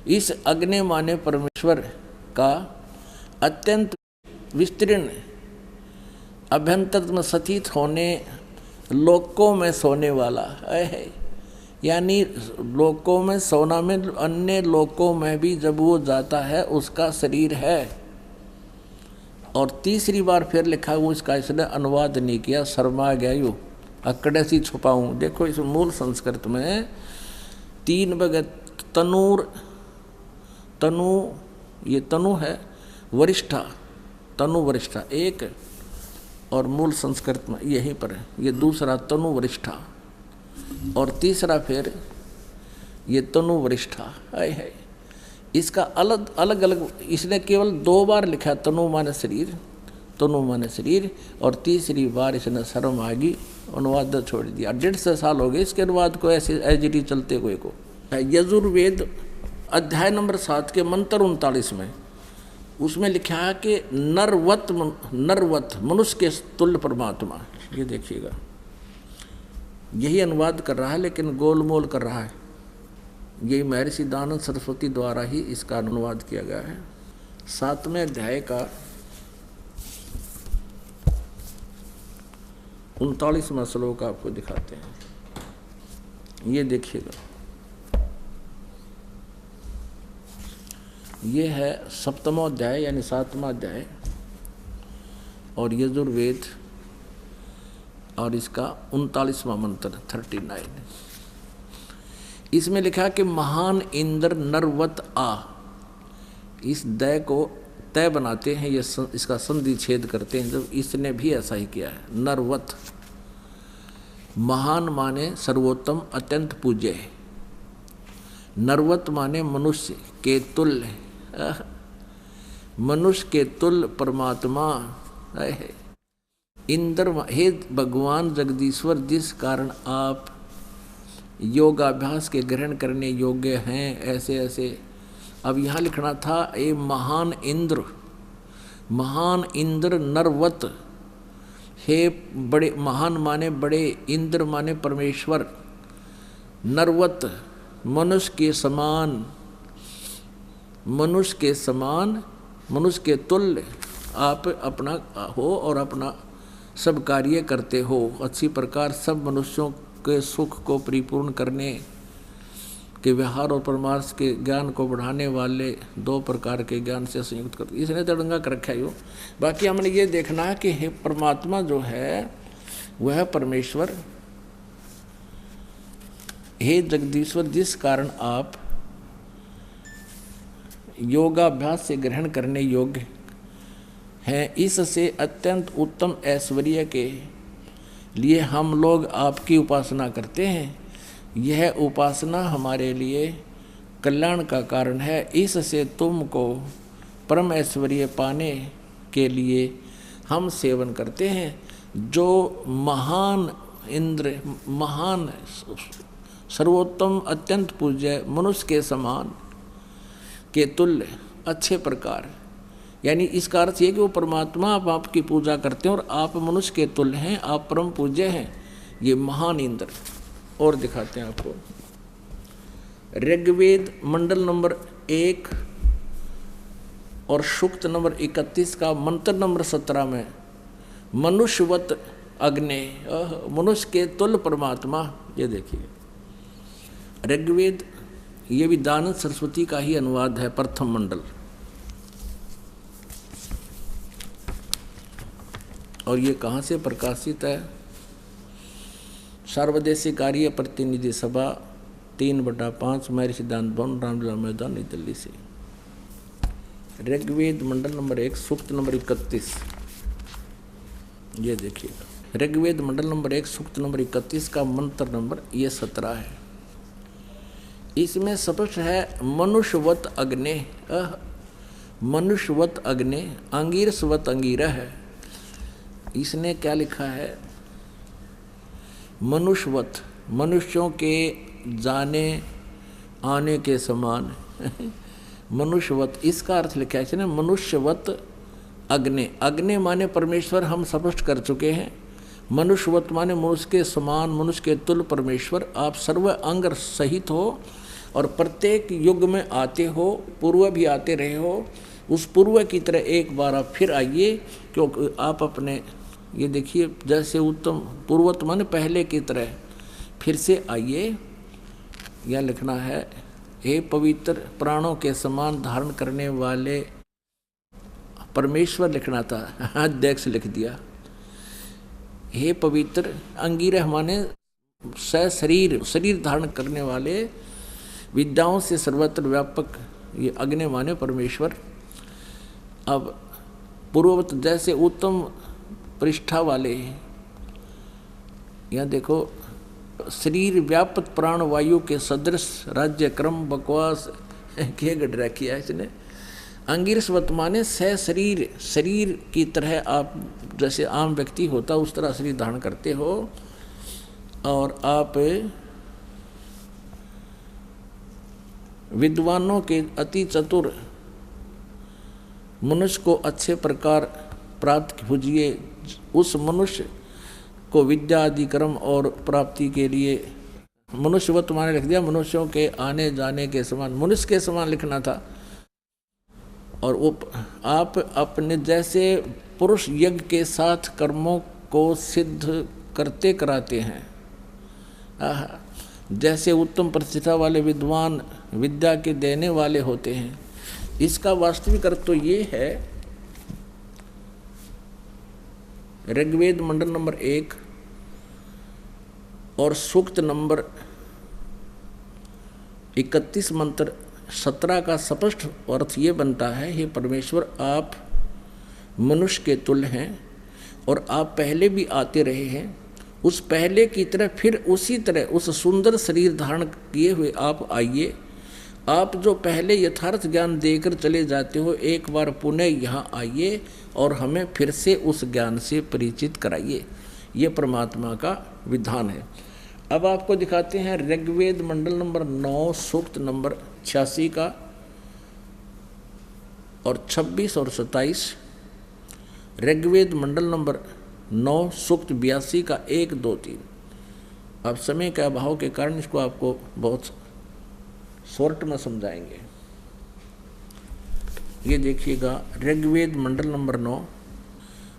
इस अग्नि माने परमेश्वर का अत्यंत विस्तीर्ण अभ्यंतर में स्थित होने, लोकों में सोने वाला है, यानी लोकों में सोना में, अन्य लोकों में भी जब वो जाता है उसका शरीर है। और तीसरी बार फिर लिखा, वो इसका इसने अनुवाद नहीं किया, शर्मा गया यू अकड़े सी छुपाऊँ। देखो इस मूल संस्कृत में 3 भगत तनूर, तनु, ये तनु है, वरिष्ठा, तनु वरिष्ठा एक, और मूल संस्कृत में यहीं पर है, ये दूसरा तनु वरिष्ठा, और तीसरा फिर ये तनु वरिष्ठा है। इसका अलग अलग इसने केवल 2 बार लिखा, तनु माने शरीर, तनु माने शरीर, और तीसरी बार इसने शर्म आगी अनुवाद छोड़ दिया। 150 साल हो गए इसके अनुवाद को ऐसे एजिटी चलते हुए को। यजुर्वेद अध्याय नंबर 7 के मंत्र 39 में उसमें लिखा है कि नरवत मनुष्य के तुल्य परमात्मा। ये देखिएगा, यही अनुवाद कर रहा है लेकिन गोलमोल कर रहा है। यही महर्षि दानंद सरस्वती द्वारा ही इसका अनुवाद किया गया है। 7वें अध्याय का 39वां श्लोक आपको दिखाते हैं। ये देखिएगा, ये है 7वां अध्याय यानी 7वां अध्याय और यजुर्वेद, और इसका 39वां मंत्र 39। इसमें लिखा कि महान इंद्र नरवत आ, इस दय को तय बनाते हैं, ये इसका संधि छेद करते हैं, जब इसने भी ऐसा ही किया है। नरवत महान माने सर्वोत्तम अत्यंत पूज्य है, नरवत माने मनुष्य के तुल्य, मनुष्य के तुल्य परमात्मा है। इंद्र, हे भगवान जगदीश्वर, जिस कारण आप योगाभ्यास के ग्रहण करने योग्य हैं, ऐसे ऐसे अब यहाँ लिखना था ए महान इंद्र नरवत, हे बड़े, महान माने बड़े, इंद्र माने परमेश्वर, नरवत मनुष्य के समान, मनुष्य के तुल्य आप अपना हो और अपना सब कार्य करते हो। अच्छी प्रकार सब मनुष्यों के सुख को परिपूर्ण करने के व्यवहार और परमार्थ के ज्ञान को बढ़ाने वाले 2 प्रकार के ज्ञान से संयुक्त करते। इसने तड़ंगा कर रखा है यो। बाकी हमने ये देखना है कि हे परमात्मा जो है वह परमेश्वर, हे जगदीश्वर, जिस कारण आप योगाभ्यास से ग्रहण करने योग्य हैं, इससे अत्यंत उत्तम ऐश्वर्य के लिए हम लोग आपकी उपासना करते हैं। यह उपासना हमारे लिए कल्याण का कारण है। इससे तुमको परम ऐश्वर्य पाने के लिए हम सेवन करते हैं। जो महान इंद्र, महान सर्वोत्तम अत्यंत पूज्य, मनुष्य के समान के तुल्य अच्छे प्रकार, यानी इसका अर्थ ये कि वो परमात्मा आप आपकी पूजा करते हैं और आप मनुष्य के तुल्य हैं, आप परम पूज्य हैं, ये महान इंद्र। और दिखाते हैं आपको ऋग्वेद मंडल नंबर 1 और सूक्त नंबर 31 का मंत्र नंबर 17 में मनुष्यवत अग्नि, मनुष्य के तुल्य परमात्मा। ये देखिए ऋग्वेद, ये भी दानंद सरस्वती का ही अनुवाद है, प्रथम मंडल। और ये कहाँ से प्रकाशित है? सर्वदेशी कार्य प्रतिनिधि सभा 3/5 महर्षि सिद्धांत भवन, रामलीला मैदान, नई दिल्ली से। ऋग्वेद मंडल नंबर 1 सूक्त नंबर 31। ये देखिएगा ऋग्वेद मंडल नंबर 1 सूक्त नंबर 31 का मंत्र नंबर ये 17 है। इसमें स्पष्ट है मनुष्यवत अग्नि, मनुष्यवत अग्नि, अंगीरसवत अंगीरा है। इसने क्या लिखा है? मनुष्यवत, मनुष्यों के जाने आने के समान मनुष्यवत, इसका अर्थ लिखा है इसने मनुष्यवत अग्नि। अग्नि माने परमेश्वर, हम स्पष्ट कर चुके हैं। मनुष्यवत माने मनुष्य के समान, मनुष्य के तुल्य परमेश्वर। आप सर्व अंग सहित हो और प्रत्येक युग में आते हो, पूर्व भी आते रहे हो। उस पूर्व की तरह एक बार आप फिर आइए, क्योंकि आप अपने, ये देखिए जैसे उत्तम पूर्वत माने पहले की तरह फिर से आइए। यह लिखना है हे पवित्र प्राणों के समान धारण करने वाले परमेश्वर, लिखना था, अध्यक्ष लिख दिया। हे पवित्र अंगीरह माने शरीर, शरीर धारण करने वाले, विद्याओं से सर्वत्र व्यापक, ये अग्नि माने परमेश्वर। अब पूर्ववत जैसे उत्तम पृष्ठा वाले, यहाँ देखो शरीर व्यापक प्राण वायु के सदृश राज्य क्रम बकवास के गढ़ किया इसने। अंगिरसवत माने शरीर, शरीर की तरह आप जैसे आम व्यक्ति होता उस तरह शरीर धारण करते हो और आप विद्वानों के अति चतुर मनुष्य को अच्छे प्रकार प्राप्त कीजिए। उस मनुष्य को विद्या आदि कर्म और प्राप्ति के लिए मनुष्यवत माने लिख दिया, मनुष्यों के आने जाने के समान, मनुष्य के समान लिखना था। और वो आप अपने जैसे पुरुष यज्ञ के साथ कर्मों को सिद्ध करते कराते हैं, जैसे उत्तम प्रतिष्ठा वाले विद्वान विद्या के देने वाले होते हैं। इसका वास्तविक अर्थ तो ये है, ऋग्वेद मंडल नंबर 1 और सूक्त नंबर 31 मंत्र 17 का स्पष्ट अर्थ ये बनता है, हे परमेश्वर आप मनुष्य के तुल्य हैं और आप पहले भी आते रहे हैं। उस पहले की तरह फिर उसी तरह उस सुंदर शरीर धारण किए हुए आप आइए। आप जो पहले यथार्थ ज्ञान देकर चले जाते हो, एक बार पुनः यहाँ आइए और हमें फिर से उस ज्ञान से परिचित कराइए। ये परमात्मा का विधान है। अब आपको दिखाते हैं ऋग्वेद मंडल नंबर 9 सूक्त नंबर 86 का और 26 और 27 ऋग्वेद मंडल नंबर 9 सूक्त 82 का 1, 2, 3। अब समय के अभाव के कारण इसको आपको बहुत शॉर्ट में समझाएंगे। ये देखिएगा, ऋग्वेद मंडल नंबर 9,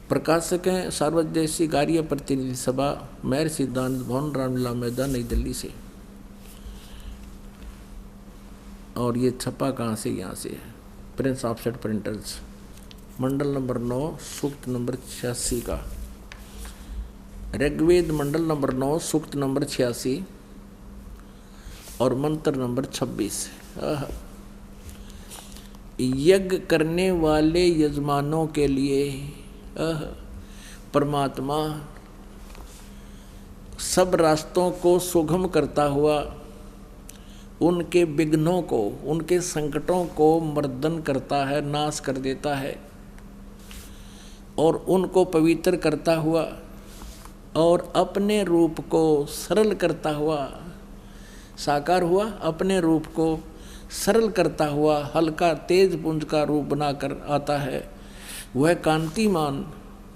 प्रकाशक हैं सार्वदेशिक कार्य प्रतिनिधि सभा, महर्षि दानंद भवन, रामलीला मैदान, नई दिल्ली से। और ये छपा कहाँ से? यहाँ से है, प्रिंस ऑफसेट प्रिंटर्स, मंडल नंबर 9 सूक्त नंबर 86 का। ऋग्वेद मंडल नंबर 9 सूक्त नंबर 86 और मंत्र नंबर 26। यज्ञ करने वाले यजमानों के लिए परमात्मा सब रास्तों को सुगम करता हुआ उनके विघ्नों को, उनके संकटों को मर्दन करता है, नाश कर देता है, और उनको पवित्र करता हुआ और अपने रूप को सरल करता हुआ, साकार हुआ, अपने रूप को सरल करता हुआ हल्का तेज पुंज का रूप बनाकर आता है। वह कांतिमान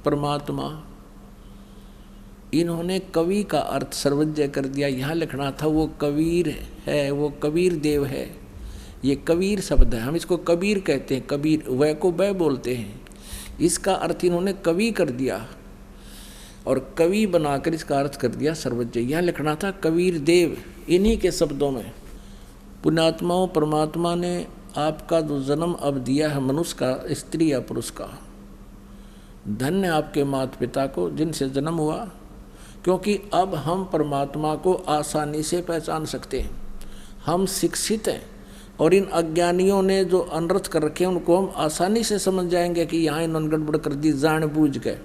परमात्मा। इन्होंने कवि का अर्थ सर्वज्ञ कर दिया। यहाँ लिखना था वो कबीर है, वो कबीर देव है। ये कबीर शब्द है, हम इसको कबीर कहते हैं। कबीर वह को वह बोलते हैं, इसका अर्थ इन्होंने कवि कर दिया और कवि बनाकर इसका अर्थ कर दिया सर्वज्ञ। यहाँ लिखना था कबीर देव। इन्हीं के शब्दों में पुण्यात्माओं, परमात्मा ने आपका जो जन्म अब दिया है मनुष्य का, स्त्री या पुरुष का, धन्य आपके माता पिता को जिनसे जन्म हुआ, क्योंकि अब हम परमात्मा को आसानी से पहचान सकते हैं। हम शिक्षित हैं और इन अज्ञानियों ने जो अनर्थ कर रखे हैं उनको हम आसानी से समझ जाएंगे कि यहाँ इन्होंने गड़बड़ कर दी जानबूझ के।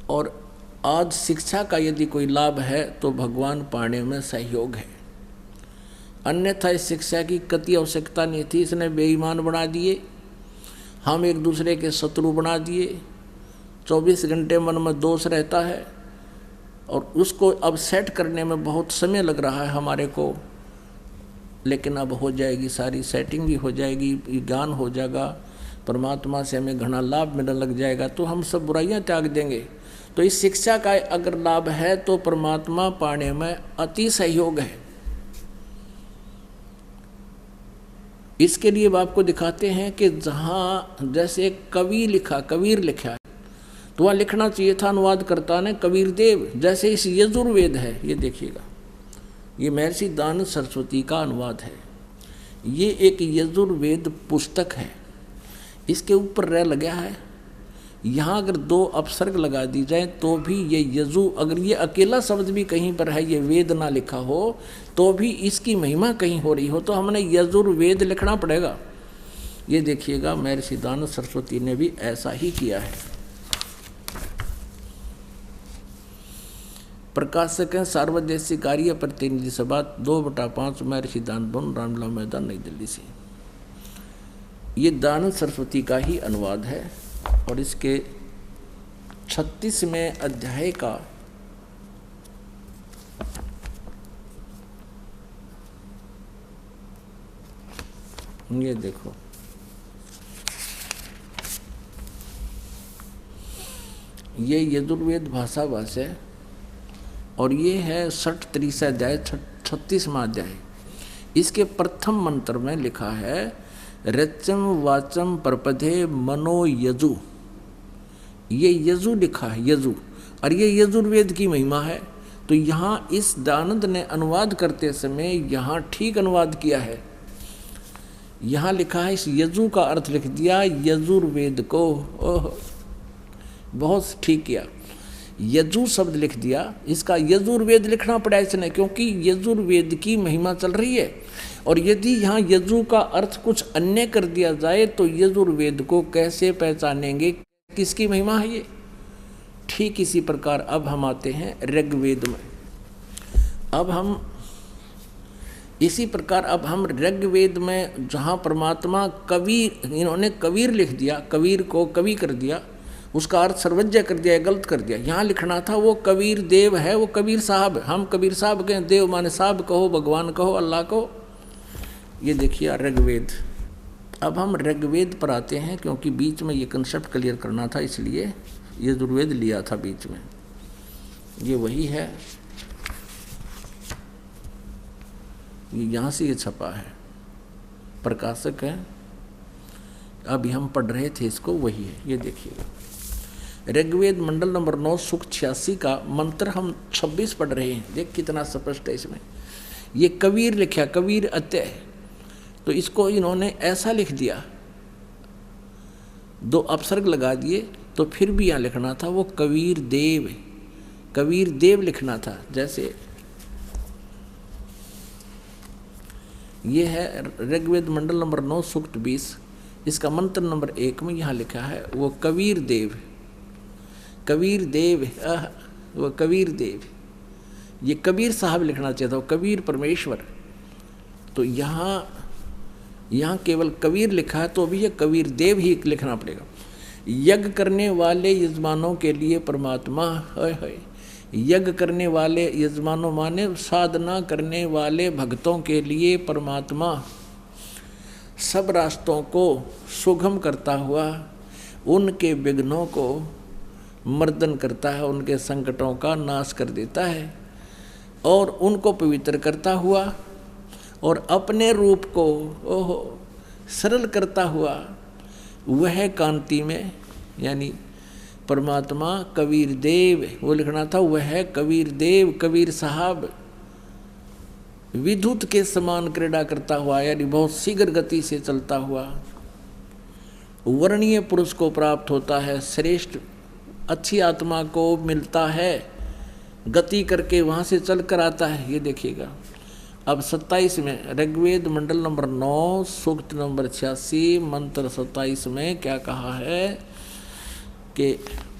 और आज शिक्षा का यदि कोई लाभ है तो भगवान पाने में सहयोग है, अन्यथा इस शिक्षा की कति आवश्यकता नहीं थी। इसने बेईमान बना दिए, हम एक दूसरे के शत्रु बना दिए। 24 घंटे मन में दोष रहता है और उसको अब सेट करने में बहुत समय लग रहा है हमारे को, लेकिन अब हो जाएगी, सारी सेटिंग भी हो जाएगी, ज्ञान हो जाएगा, परमात्मा से हमें घना लाभ मिलने लग जाएगा, तो हम सब बुराइयां त्याग देंगे। तो इस शिक्षा का अगर लाभ है तो परमात्मा पाने में अति सहयोग है। इसके लिए अब आपको दिखाते हैं कि जहाँ जैसे कवि लिखा, कबीर लिखा है, तो वहाँ लिखना चाहिए था अनुवादकर्ता ने कबीर देव। जैसे इस यजुर्वेद है, ये देखिएगा, ये महर्षि दानंद सरस्वती का अनुवाद है। ये एक यजुर्वेद पुस्तक है, इसके ऊपर रह लगा है। यहाँ अगर 2 अपसर्ग लगा दी जाए तो भी ये यजु, अगर ये अकेला शब्द भी कहीं पर है, ये वेद ना लिखा हो, तो भी इसकी महिमा कहीं हो रही हो, तो हमने यजुर्वेद लिखना पड़ेगा। ये देखिएगा, महर्षि दानंद सरस्वती ने भी ऐसा ही किया है। प्रकाशक हैं सार्वदेशिक कार्य प्रतिनिधि सभा, 2/5 महर्षि दानंद भवन, रामलीला मैदान, नई दिल्ली से। ये दानंद सरस्वती का ही अनुवाद है और इसके 36वें अध्याय का ये देखो, ये यजुर्वेद भाषा भाष्य है और ये है 60-30 अध्याय, 36वां अध्याय। इसके प्रथम मंत्र में लिखा है रचम वाचम परपधे मनो यजु। ये यजु लिखा है, यजु, और ये यजुर्वेद की महिमा है। तो यहाँ इस दानंद ने अनुवाद करते समय यहाँ ठीक अनुवाद किया है। यहाँ लिखा है, इस यजु का अर्थ लिख दिया यजुर्वेद को। ओह, बहुत ठीक किया, यजु शब्द लिख दिया, इसका यजुर्वेद लिखना पड़ा इसने, क्योंकि यजुर्वेद की महिमा चल रही है। और यदि यहाँ यजु का अर्थ कुछ अन्य कर दिया जाए तो यजुर्वेद को कैसे पहचानेंगे, किसकी महिमा है ये? ठीक इसी प्रकार अब हम आते हैं ऋग्वेद में। अब हम इसी प्रकार अब हम ऋग्वेद में जहाँ परमात्मा कबीर, इन्होंने कबीर लिख दिया, कबीर को कवि कर दिया, उसका अर्थ सर्वज्ञ कर दिया, गलत कर दिया। यहाँ लिखना था वो कबीर देव है, वो कबीर साहब। हम कबीर साहब के, देव माने साहब कहो, भगवान कहो, अल्लाह कहो। ये देखिए ऋग्वेद अब हम ऋग्वेद पर आते हैं, क्योंकि बीच में ये कंसेप्ट क्लियर करना था, इसलिए यजुर्वेद लिया था बीच में। ये वही है, ये यहाँ से ये छपा है, प्रकाशक है। अभी हम पढ़ रहे थे इसको, वही है, ये देखिएगा। ऋग्वेद मंडल नंबर 9 सूक्त 86 का मंत्र हम 26 पढ़ रहे हैं। देख कितना स्पष्ट है इसमें। ये कबीर लिखा, कबीर अत्यय, तो इसको इन्होंने ऐसा लिख दिया, 2 अपसर्ग लगा दिए, तो फिर भी यहाँ लिखना था वो कबीर देव, कबीर देव लिखना था। जैसे ये है ऋग्वेद मंडल नंबर 9 सूक्त 20, इसका मंत्र नंबर 1 में यहाँ लिखा है वो कबीर देव, कबीर देव, वो कबीर देव। ये कबीर साहब लिखना चाहिए था, वो कबीर परमेश्वर। तो यहाँ केवल कबीर लिखा है, तो अभी ये कबीर देव ही लिखना पड़ेगा। यज्ञ करने वाले यजमानों के लिए परमात्मा, यज्ञ करने वाले यजमानों माने साधना करने वाले भक्तों के लिए परमात्मा सब रास्तों को सुगम करता हुआ उनके विघ्नों को मर्दन करता है, उनके संकटों का नाश कर देता है और उनको पवित्र करता हुआ और अपने रूप को सरल करता हुआ वह कांति में, यानी परमात्मा कबीर देव, वो लिखना था वह कबीर देव, कबीर साहब विद्युत के समान क्रीड़ा करता हुआ, यानी बहुत शीघ्र गति से चलता हुआ वर्णीय पुरुष को प्राप्त होता है, श्रेष्ठ अच्छी आत्मा को मिलता है, गति करके वहाँ से चल कर आता है। ये देखिएगा। अब 27 में ऋग्वेद मंडल नंबर 9 सूक्त नंबर 86 मंत्र 27 में क्या कहा है कि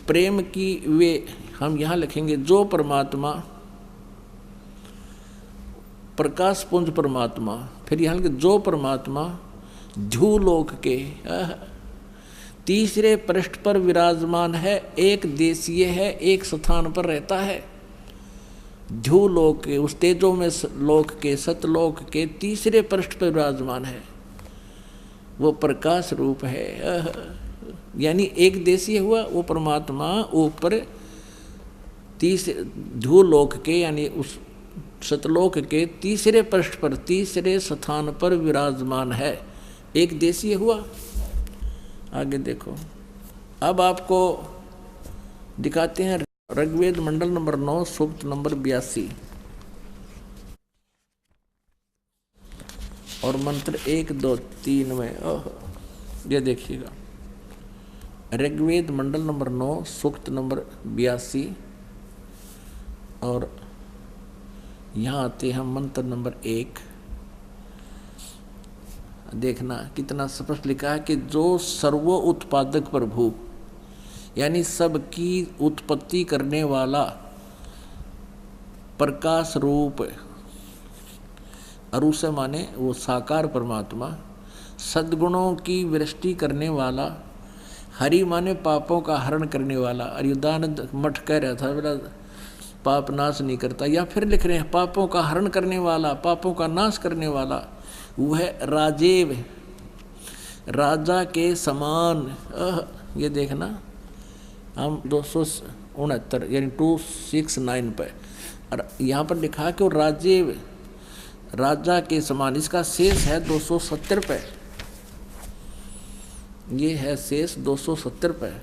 प्रेम की वे, हम यहाँ लिखेंगे जो परमात्मा प्रकाश पुंज परमात्मा, फिर यहाँ लिखेंगे जो परमात्मा ध्युलोक के तीसरे पृष्ठ पर विराजमान है, एक देशीय है, एक स्थान पर रहता है। ध्युलोक के, उस तेजो में लोक के, सतलोक के तीसरे पृष्ठ पर विराजमान है, वो प्रकाश रूप है। यानी एक देशीय हुआ वो परमात्मा ऊपर ध्युलोक के, यानी उस सतलोक के तीसरे पृष्ठ पर, तीसरे स्थान पर विराजमान है, एक देशीय हुआ। आगे देखो, अब आपको दिखाते हैं ऋग्वेद मंडल नंबर 9 सूक्त नंबर 82 और मंत्र 1, 2, 3 में। ये देखिएगा, ऋग्वेद मंडल नंबर 9 सूक्त नंबर 82 और यहाँ आते हैं मंत्र नंबर 1। देखना कितना स्पष्ट लिखा है कि जो सर्व उत्पादक प्रभु, यानी सबकी उत्पत्ति करने वाला प्रकाश रूप, अरु से माने वो साकार परमात्मा, सद्गुणों की वृष्टि करने वाला, हरि माने पापों का हरण करने वाला। अयुदानंद मठ कह रहा था मेरा पाप नाश नहीं करता, या फिर लिख रहे हैं पापों का हरण करने वाला, पापों का नाश करने वाला, वह राजेव, राजा के समान। ये देखना, हम 269 यानी 269 पे, और यहाँ पर लिखा है कि वो राजेव, राजा के समान। इसका शेष है 270 पे, ये है शेष 270 पे।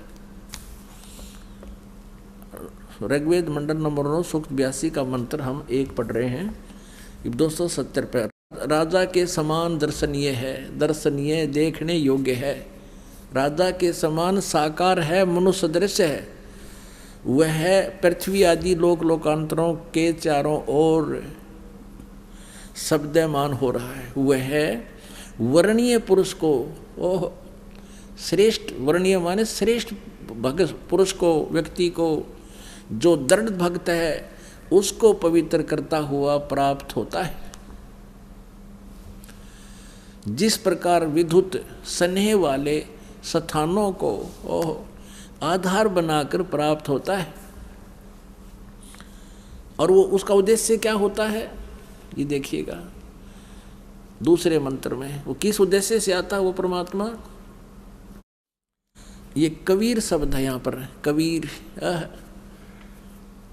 ऋग्वेद मंडल नंबर 9 सूक्त 82 का मंत्र हम 1 पढ़ रहे हैं, 270 पे। राजा के समान दर्शनीय है, दर्शनीय देखने योग्य है, राजा के समान साकार है, मनुष्य दृश्य है, वह पृथ्वी आदि लोक लोकांतरों के चारों ओर शब्दमान हो रहा है। वह वर्णीय पुरुष को, ओह श्रेष्ठ, वर्णीय माने श्रेष्ठ भक्त पुरुष को, व्यक्ति को, जो दृढ़ भक्त है उसको पवित्र करता हुआ प्राप्त होता है। जिस प्रकार विद्युत स्नेह वाले स्थानों को आधार बनाकर प्राप्त होता है, और वो उसका उद्देश्य क्या होता है ये देखिएगा। दूसरे मंत्र में। वो किस उद्देश्य से आता है वो परमात्मा? ये कबीर शब्द है यहाँ पर, कबीर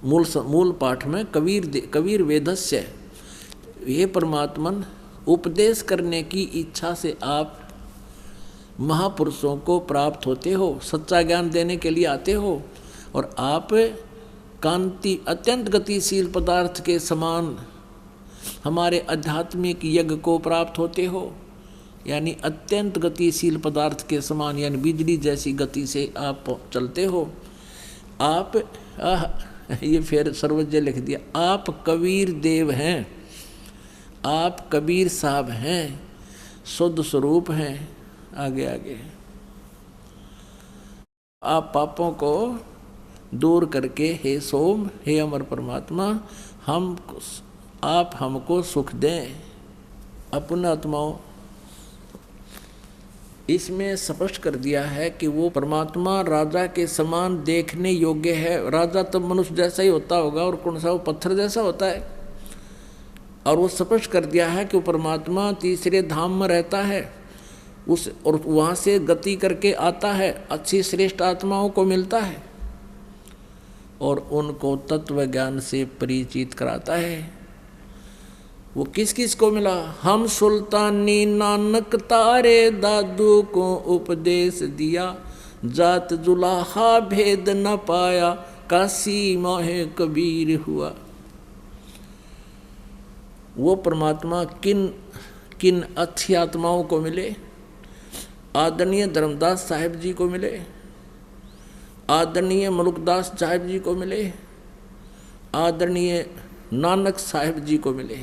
मूल पाठ में कबीर वेदस्य, ये परमात्मन उपदेश करने की इच्छा से आप महापुरुषों को प्राप्त होते हो, सच्चा ज्ञान देने के लिए आते हो, और आप कांति अत्यंत गतिशील पदार्थ के समान हमारे आध्यात्मिक यज्ञ को प्राप्त होते हो। यानी अत्यंत गतिशील पदार्थ के समान, यानी बिजली जैसी गति से आप चलते हो। आप ये फिर सर्वज्ञ लिख दिया, आप कबीर देव हैं, आप कबीर साहब हैं, शुद्ध स्वरूप हैं। आगे आगे आप पापों को दूर करके, हे सोम, हे अमर परमात्मा, आप हमको सुख दें अपने आत्माओं। इसमें स्पष्ट कर दिया है कि वो परमात्मा राजा के समान देखने योग्य है। राजा तब मनुष्य जैसा ही होता होगा, और कौन सा वो पत्थर जैसा होता है। और वो स्पष्ट कर दिया है कि वो परमात्मा तीसरे धाम में रहता है, और वहाँ से गति करके आता है, अच्छी श्रेष्ठ आत्माओं को मिलता है और उनको तत्व ज्ञान से परिचित कराता है। वो किस किस को मिला? हम सुल्तानी नानक तारे दादू को उपदेश दिया, जात जुलाहा भेद न पाया, काशी माहे कबीर हुआ। वो परमात्मा किन किन अच्छी आत्माओं को मिले? आदरणीय धर्मदास साहिब जी को मिले, आदरणीय मलुकदास साहिब जी को मिले, आदरणीय नानक साहिब जी को मिले।